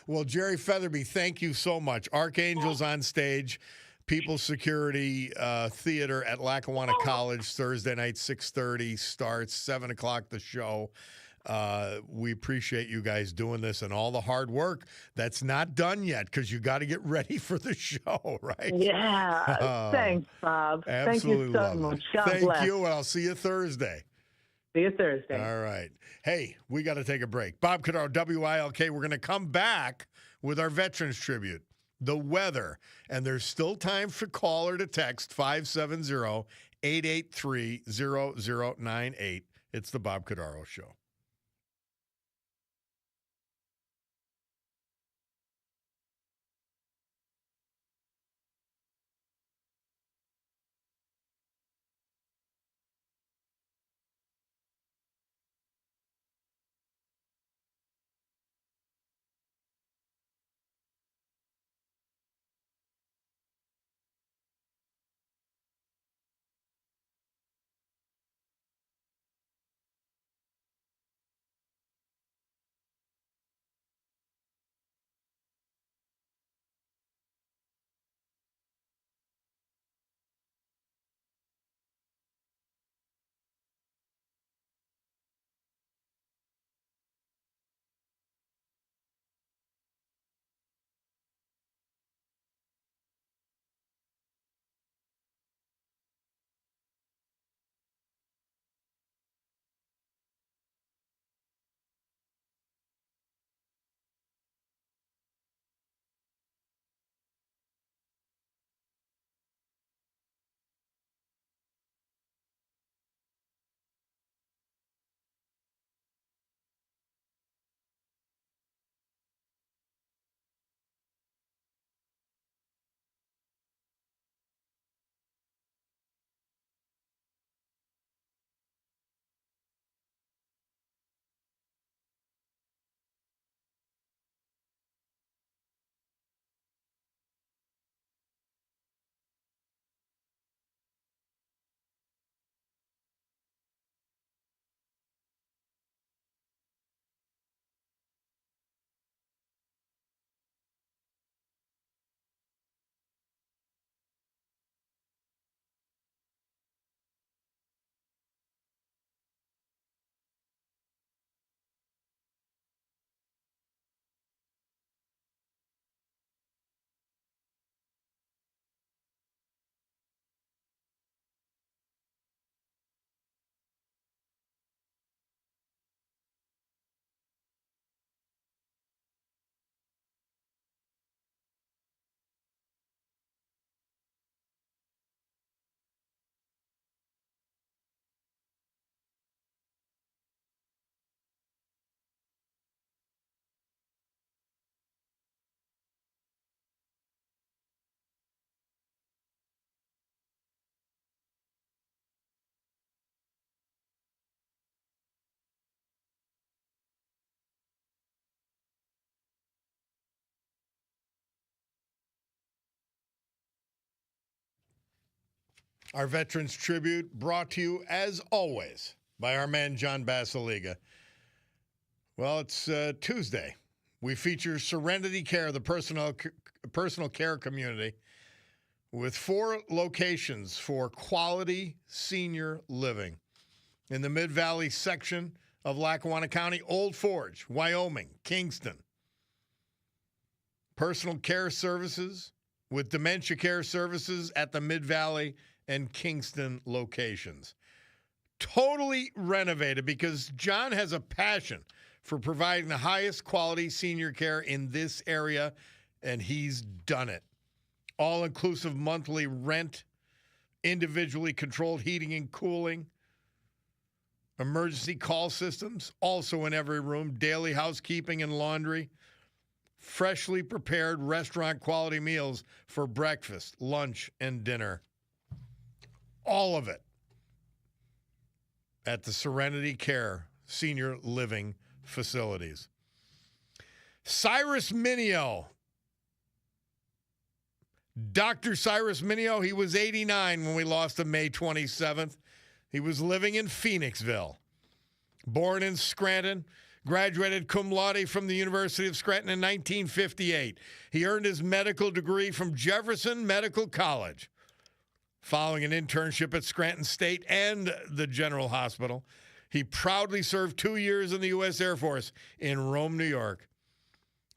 S1: Well, Jerry Featherby, thank you so much. Archangels on Stage, People's Security Theater at Lackawanna College, Thursday night, 6:30 starts, 7 o'clock the show. We appreciate you guys doing this and all the hard work that's not done yet because you got to get ready for the show, right?
S8: Yeah. Thanks, Bob.
S1: Absolutely.
S8: Thank you so much. God
S1: Thank
S8: bless.
S1: you, and I'll see you Thursday.
S8: See you Thursday.
S1: All right. Hey, we got to take a break. Bob Cordaro, WILK. We're going to come back with our Veterans Tribute, the weather, and there's still time for call or to text 570-883-0098. It's the Bob Cordaro Show. Our Veterans Tribute brought to you, as always, by our man John Basiliga. Well, it's Tuesday. We feature Serenity Care, the personal care community, with 4 locations for quality senior living. In the Mid-Valley section of Lackawanna County, Old Forge, Wyoming, Kingston. Personal care services with dementia care services at the Mid-Valley and Kingston locations. Totally renovated because John has a passion for providing the highest quality senior care in this area, and he's done it. All-inclusive monthly rent, individually controlled heating and cooling, emergency call systems, also in every room, daily housekeeping and laundry, freshly prepared restaurant quality meals for breakfast, lunch, and dinner. All of it at the Serenity Care Senior Living Facilities. Cyrus Mineo, Dr. Cyrus Mineo, he was 89 when we lost him May 27th. He was living in Phoenixville. Born in Scranton, graduated cum laude from the University of Scranton in 1958. He earned his medical degree from Jefferson Medical College. Following an internship at Scranton State and the General Hospital, he proudly served 2 years in the U.S. Air Force in Rome, New York.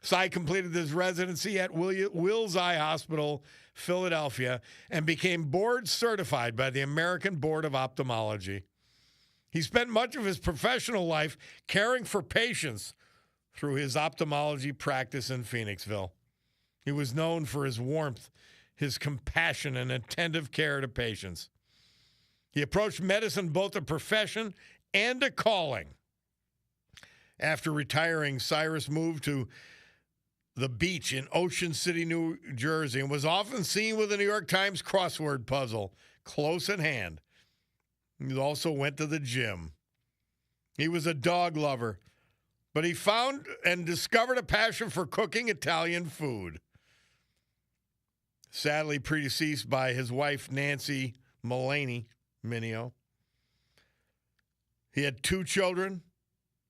S1: Cy completed his residency at Wills Eye Hospital, Philadelphia, and became board certified by the American Board of Ophthalmology. He spent much of his professional life caring for patients through his ophthalmology practice in Phoenixville. He was known for his warmth, his compassion, and attentive care to patients. He approached medicine both a profession and a calling. After retiring, Cyrus moved to the beach in Ocean City, New Jersey, and was often seen with a New York Times crossword puzzle close at hand. He also went to the gym. He was a dog lover, but he found and discovered a passion for cooking Italian food. Sadly predeceased by his wife, Nancy Mulaney Mineo. He had 2 children,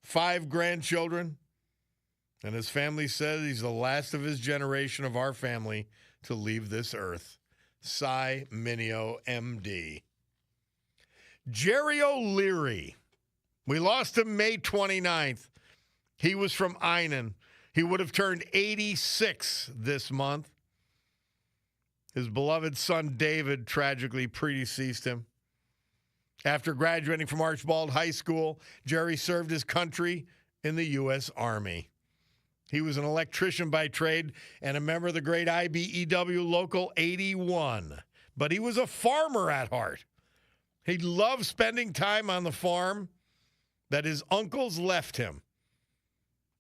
S1: 5 grandchildren, and his family says he's the last of his generation of our family to leave this earth. Cy Mineo, M.D. Jerry O'Leary. We lost him May 29th. He was from Einan. He would have turned 86 this month. His beloved son, David, tragically predeceased him. After graduating from Archbald High School, Jerry served his country in the U.S. Army. He was an electrician by trade and a member of the great IBEW Local 81. But he was a farmer at heart. He loved spending time on the farm that his uncles left him.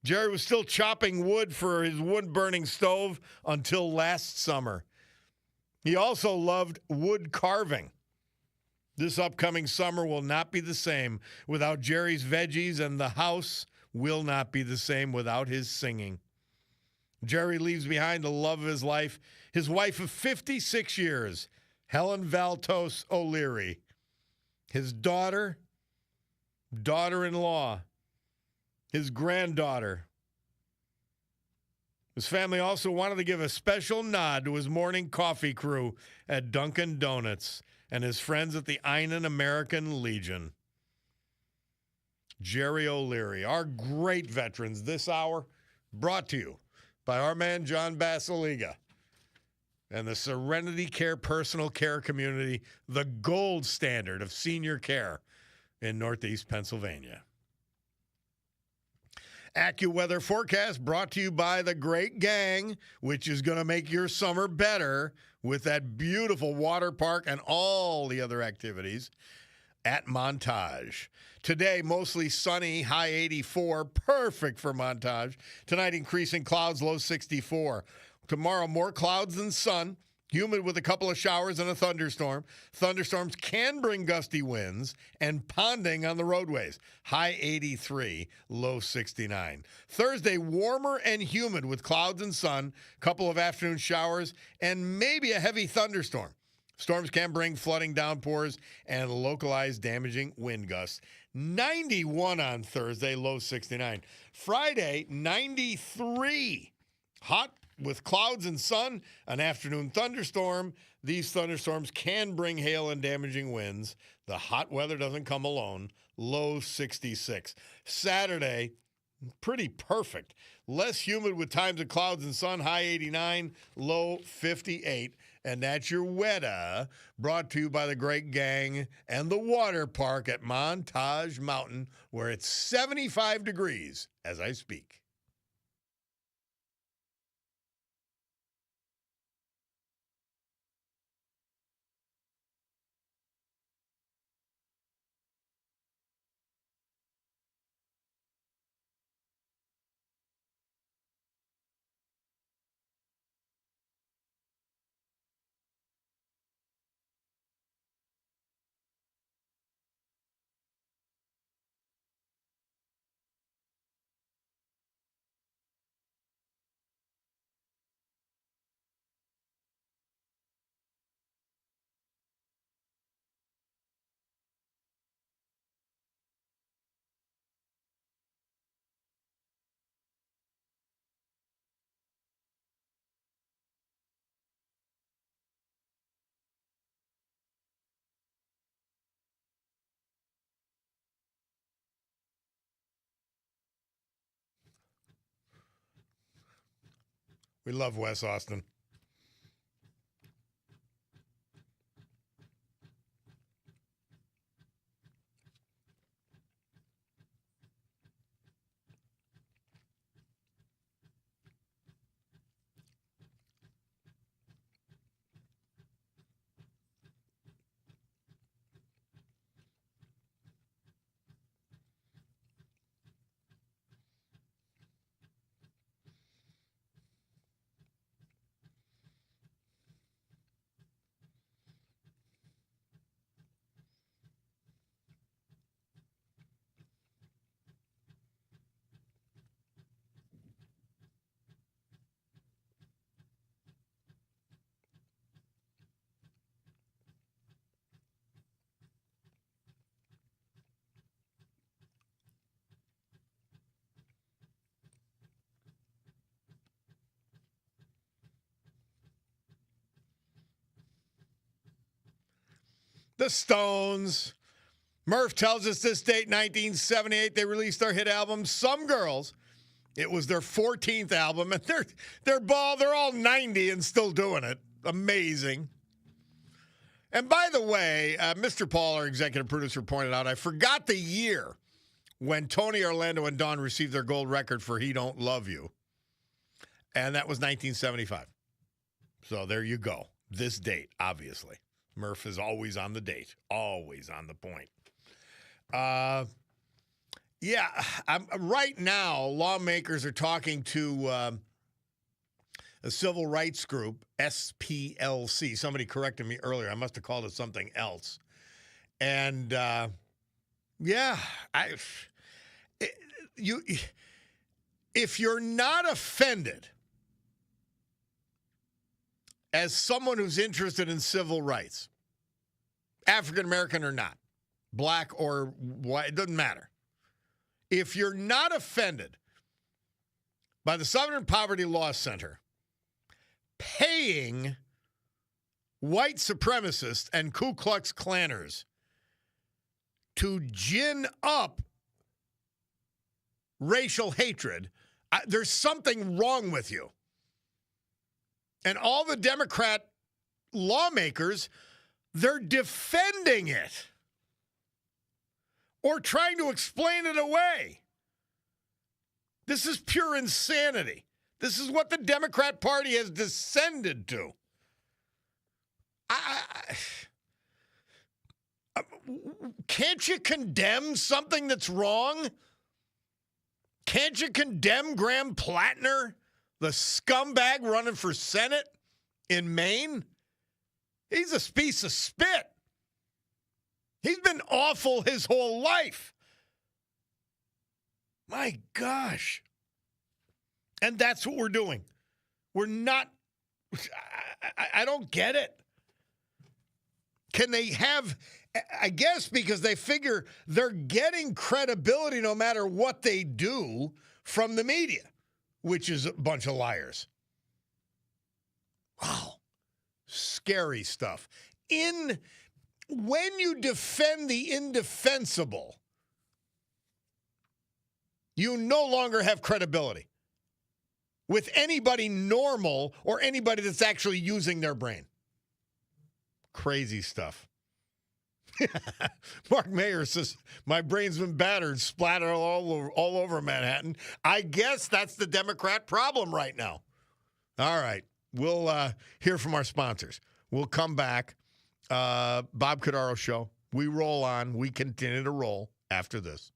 S1: Jerry was still chopping wood for his wood-burning stove until last summer. He also loved wood carving. This upcoming summer will not be the same without Jerry's veggies, and the house will not be the same without his singing. Jerry leaves behind the love of his life, his wife of 56 years, Helen Valtos O'Leary, his daughter-in-law, his granddaughter. His family also wanted to give a special nod to his morning coffee crew at Dunkin' Donuts and his friends at the Einan American Legion. Jerry O'Leary, our great veterans this hour, brought to you by our man John Basiliga and the Serenity Care Personal Care Community, the gold standard of senior care in Northeast Pennsylvania. AccuWeather forecast brought to you by the Great Gang, which is going to make your summer better with that beautiful water park and all the other activities at Montage. Today, mostly sunny, high 84, perfect for Montage. Tonight, increasing clouds, low 64. Tomorrow, more clouds than sun. Humid with a couple of showers and a thunderstorm. Thunderstorms can bring gusty winds and ponding on the roadways. High 83, low 69. Thursday, warmer and humid with clouds and sun, couple of afternoon showers, and maybe a heavy thunderstorm. Storms can bring flooding, downpours, and localized damaging wind gusts. 91 on Thursday, low 69. Friday, 93. Hot with clouds and sun, an afternoon thunderstorm. These thunderstorms can bring hail and damaging winds. The hot weather doesn't come alone. Low 66. Saturday, pretty perfect. Less humid with times of clouds and sun. High 89, low 58. And that's your weather, brought to you by the Great Gang and the water park at Montage Mountain, where it's 75 degrees as I speak. We love Wes Austin. The Stones. Murph tells us this date, 1978, they released their hit album, Some Girls. It was their 14th album, and they're all 90 and still doing it. Amazing. And by the way, Mr. Paul, our executive producer, pointed out, I forgot the year when Tony Orlando and Dawn received their gold record for He Don't Love You. And that was 1975. So there you go. This date, obviously. Murph is always on the date, always on the point. Right now, lawmakers are talking to a civil rights group, SPLC. Somebody corrected me earlier. I must have called it something else. And, if you're not offended as someone who's interested in civil rights, African American or not, black or white, it doesn't matter. If you're not offended by the Southern Poverty Law Center paying white supremacists and Ku Klux Klanners to gin up racial hatred, there's something wrong with you. And all the Democrat lawmakers, they're defending it or trying to explain it away. This is pure insanity. This is what the Democrat Party has descended to. Can't you condemn something that's wrong? Can't you condemn Graham Plattner, the scumbag running for Senate in Maine? He's a piece of spit. He's been awful his whole life. My gosh. And that's what we're doing. We're not, I don't get it. Can they have, I guess because they figure they're getting credibility no matter what they do from the media, which is a bunch of liars. Wow. Scary stuff. When you defend the indefensible, you no longer have credibility with anybody normal or anybody that's actually using their brain. Crazy stuff. Mark Mayer says, my brain's been battered, splattered all over Manhattan. I guess that's the Democrat problem right now. All right. We'll hear from our sponsors. We'll come back. Bob Cordaro Show. We roll on. We continue to roll after this.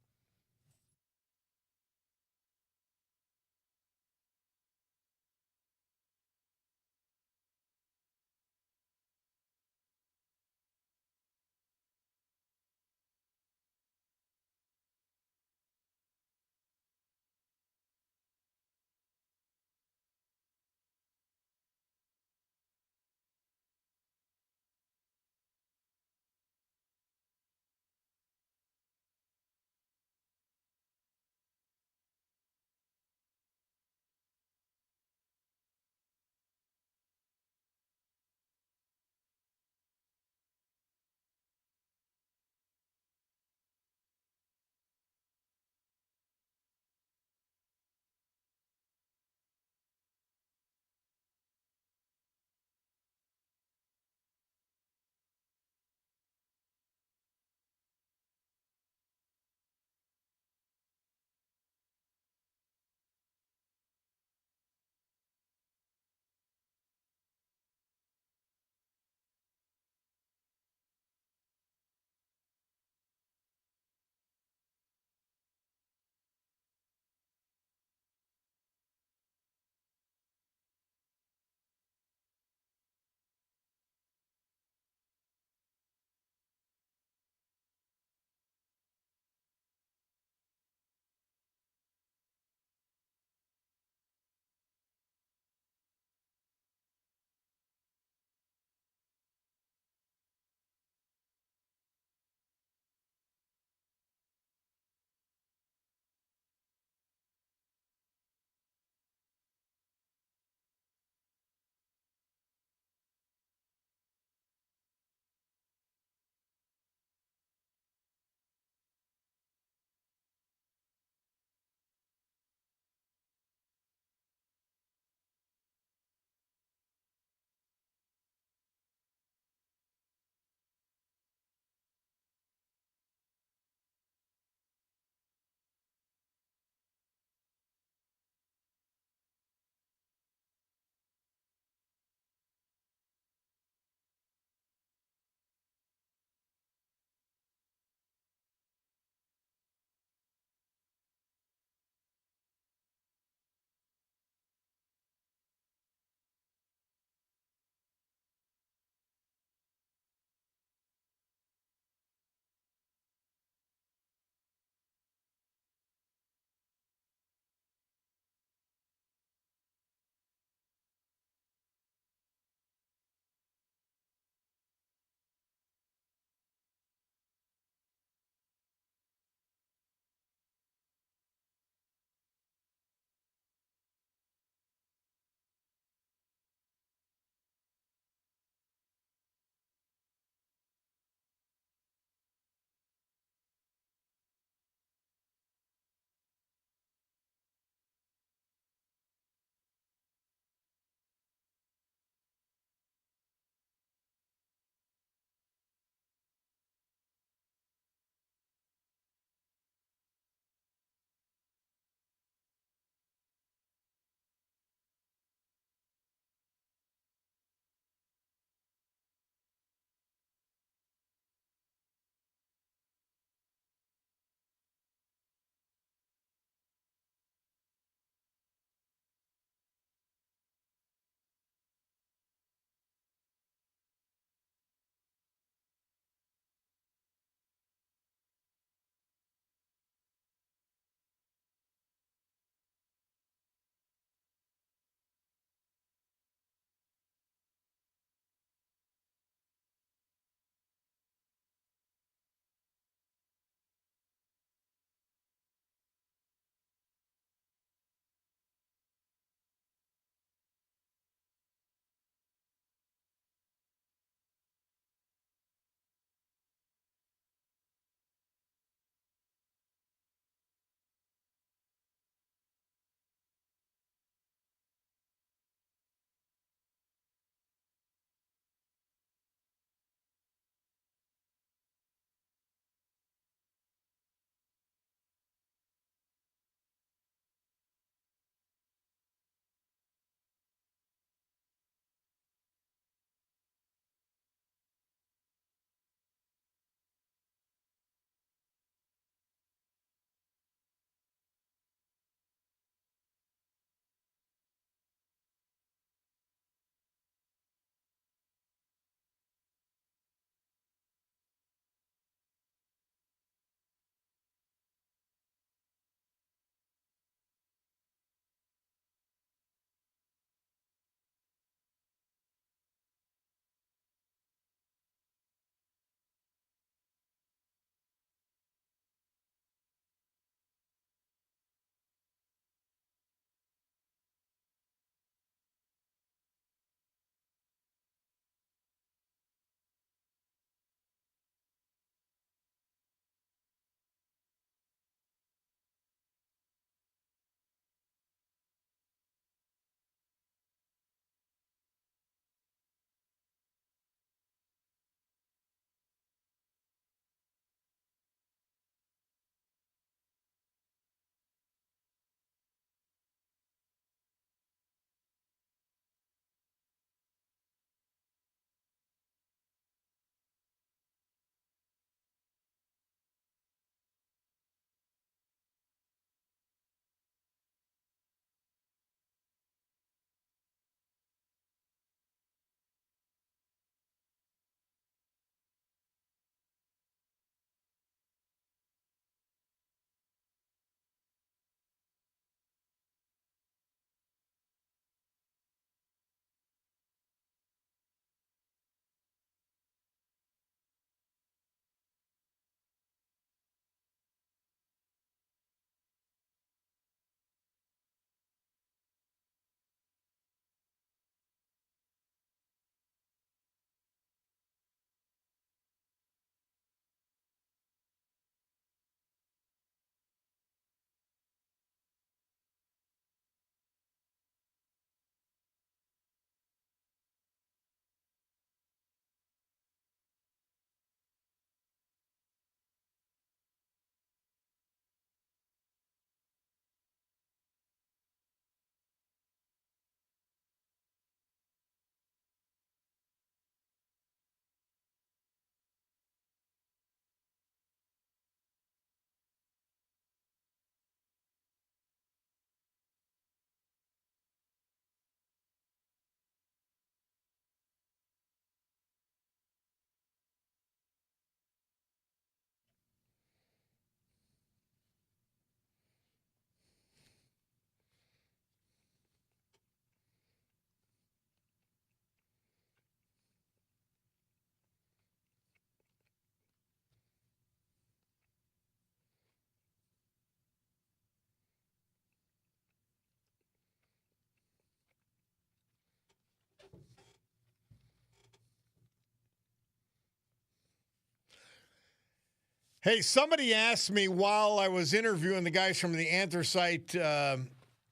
S1: Hey, somebody asked me while I was interviewing the guys from the Anthracite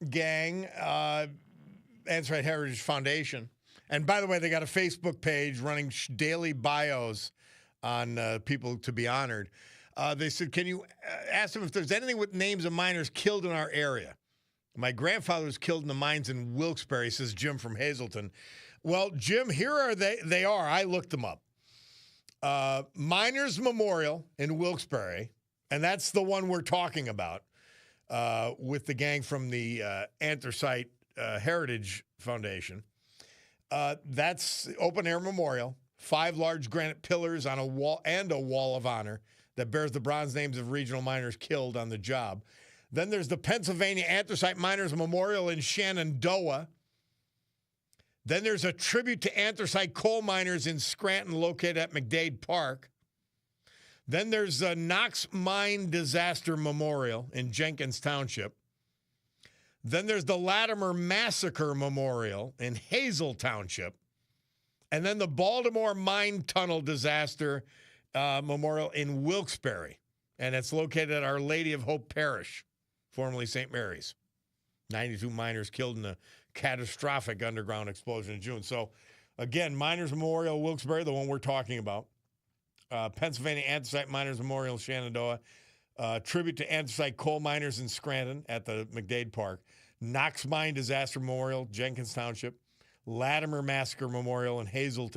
S1: gang, Anthracite Heritage Foundation. And by the way, they got a Facebook page running daily bios on people to be honored. They said, can you ask them if there's anything with names of miners killed in our area? My grandfather was killed in the mines in Wilkes-Barre, says Jim from Hazleton. Well, Jim, here are they. They are. I looked them up. Miners Memorial in Wilkes-Barre, and that's the one we're talking about with the gang from the Anthracite Heritage Foundation. That's open-air memorial, 5 large granite pillars on a wall and a wall of honor that bears the bronze names of regional miners killed on the job. Then there's the Pennsylvania Anthracite Miners Memorial in Shenandoah. Then there's a tribute to anthracite coal miners in Scranton located at McDade Park. Then there's the Knox Mine Disaster Memorial in Jenkins Township. Then there's the Latimer Massacre Memorial in Hazel Township. And then the Baltimore Mine Tunnel Disaster Memorial in Wilkes-Barre. And it's located at Our Lady of Hope Parish, formerly St. Mary's. 92 miners killed in a catastrophic underground explosion in June. So, again, Miners Memorial, Wilkes-Barre, the one we're talking about. Pennsylvania Anthracite Miners Memorial, Shenandoah. Tribute to anthracite coal miners in Scranton at the McDade Park. Knox Mine Disaster Memorial, Jenkins Township. Latimer Massacre Memorial in Hazel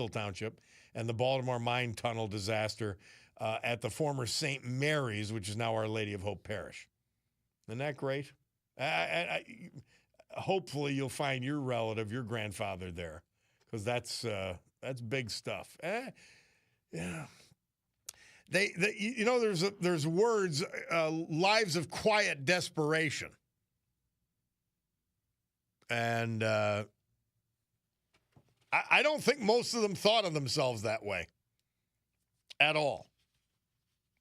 S1: Township. And the Baltimore Mine Tunnel Disaster at the former St. Mary's, which is now Our Lady of Hope Parish. Isn't that great? Hopefully you'll find your relative, your grandfather there, because that's big stuff. Yeah. There's words, lives of quiet desperation, and I don't think most of them thought of themselves that way at all.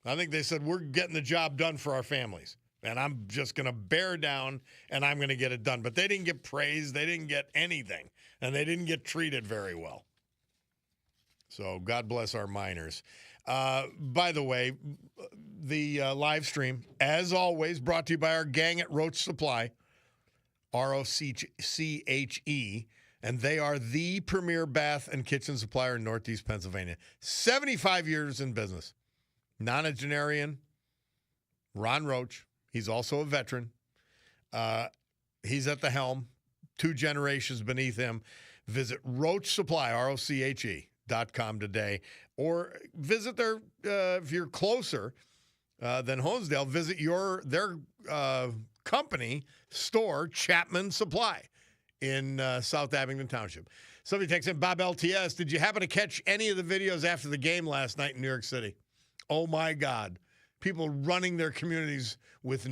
S1: I think they said, we're getting the job done for our families, and I'm just going to bear down, and I'm going to get it done. But they didn't get praise. They didn't get anything, and they didn't get treated very well. So God bless our miners. By the way, the live stream, as always, brought to you by our gang at Roach Supply, ROCCHE, and they are the premier bath and kitchen supplier in Northeast Pennsylvania. 75 years in business. Nonagenarian, Ron Roach. He's also a veteran. He's at the helm. 2 generations beneath him. Visit Roach Supply, ROCHE.com today. Or visit their, if you're closer than Honesdale, visit their company store, Chapman Supply, in South Abington Township. Somebody texts in, Bob LTS, did you happen to catch any of the videos after the game last night in New York City? Oh, my God. People running their communities with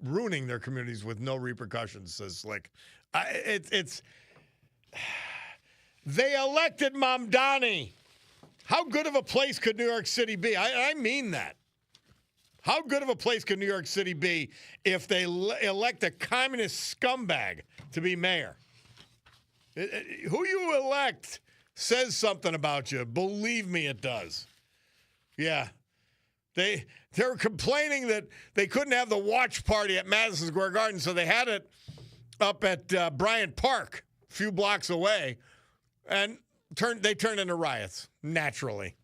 S1: ruining their communities with no repercussions, says Slick. They elected Mamdani. How good of a place could New York City be? I mean that. How good of a place could New York City be if they elect a communist scumbag to be mayor? Who you elect says something about you. Believe me, it does. Yeah. They're complaining that they couldn't have the watch party at Madison Square Garden, so they had it up at Bryant Park, a few blocks away, and they turned into riots, naturally.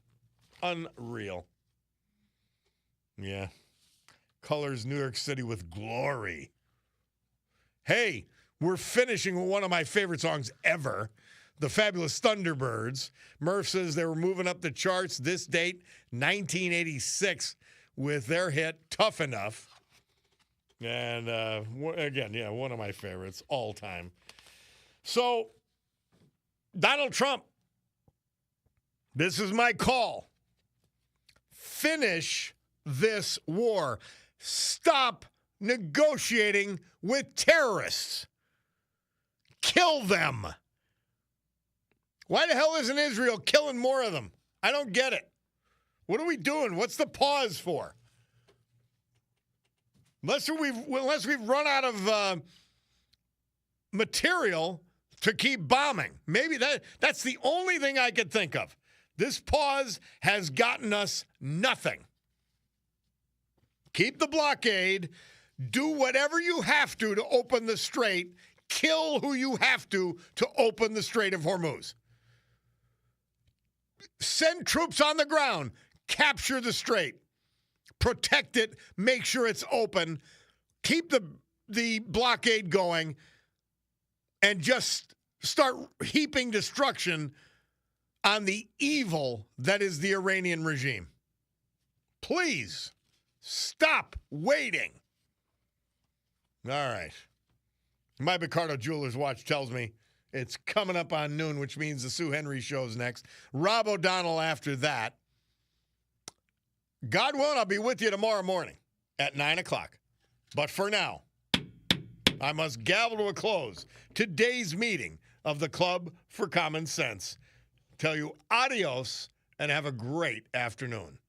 S1: Unreal. Yeah. Colors New York City with glory. Hey, we're finishing with one of my favorite songs ever, the Fabulous Thunderbirds. Murph says they were moving up the charts this date, 1986, with their hit, Tough Enough. And again, yeah, one of my favorites all time. So, Donald Trump, this is my call. Finish this war. Stop negotiating with terrorists. Kill them. Why the hell isn't Israel killing more of them? I don't get it. What are we doing? What's the pause for? Unless we've run out of material to keep bombing. Maybe that's the only thing I could think of. This pause has gotten us nothing. Keep the blockade. Do whatever you have to open the strait. Kill who you have to open the Strait of Hormuz. Send troops on the ground. Capture the strait. Protect it. Make sure it's open. Keep the blockade going. And just start heaping destruction on the evil that is the Iranian regime. Please stop waiting. All right. My Picardo Jewelers watch tells me it's coming up on noon, which means the Sue Henry show's next. Rob O'Donnell after that. God willing, I'll be with you tomorrow morning at 9 o'clock. But for now, I must gavel to a close today's meeting of the Club for Common Sense. Tell you adios and have a great afternoon.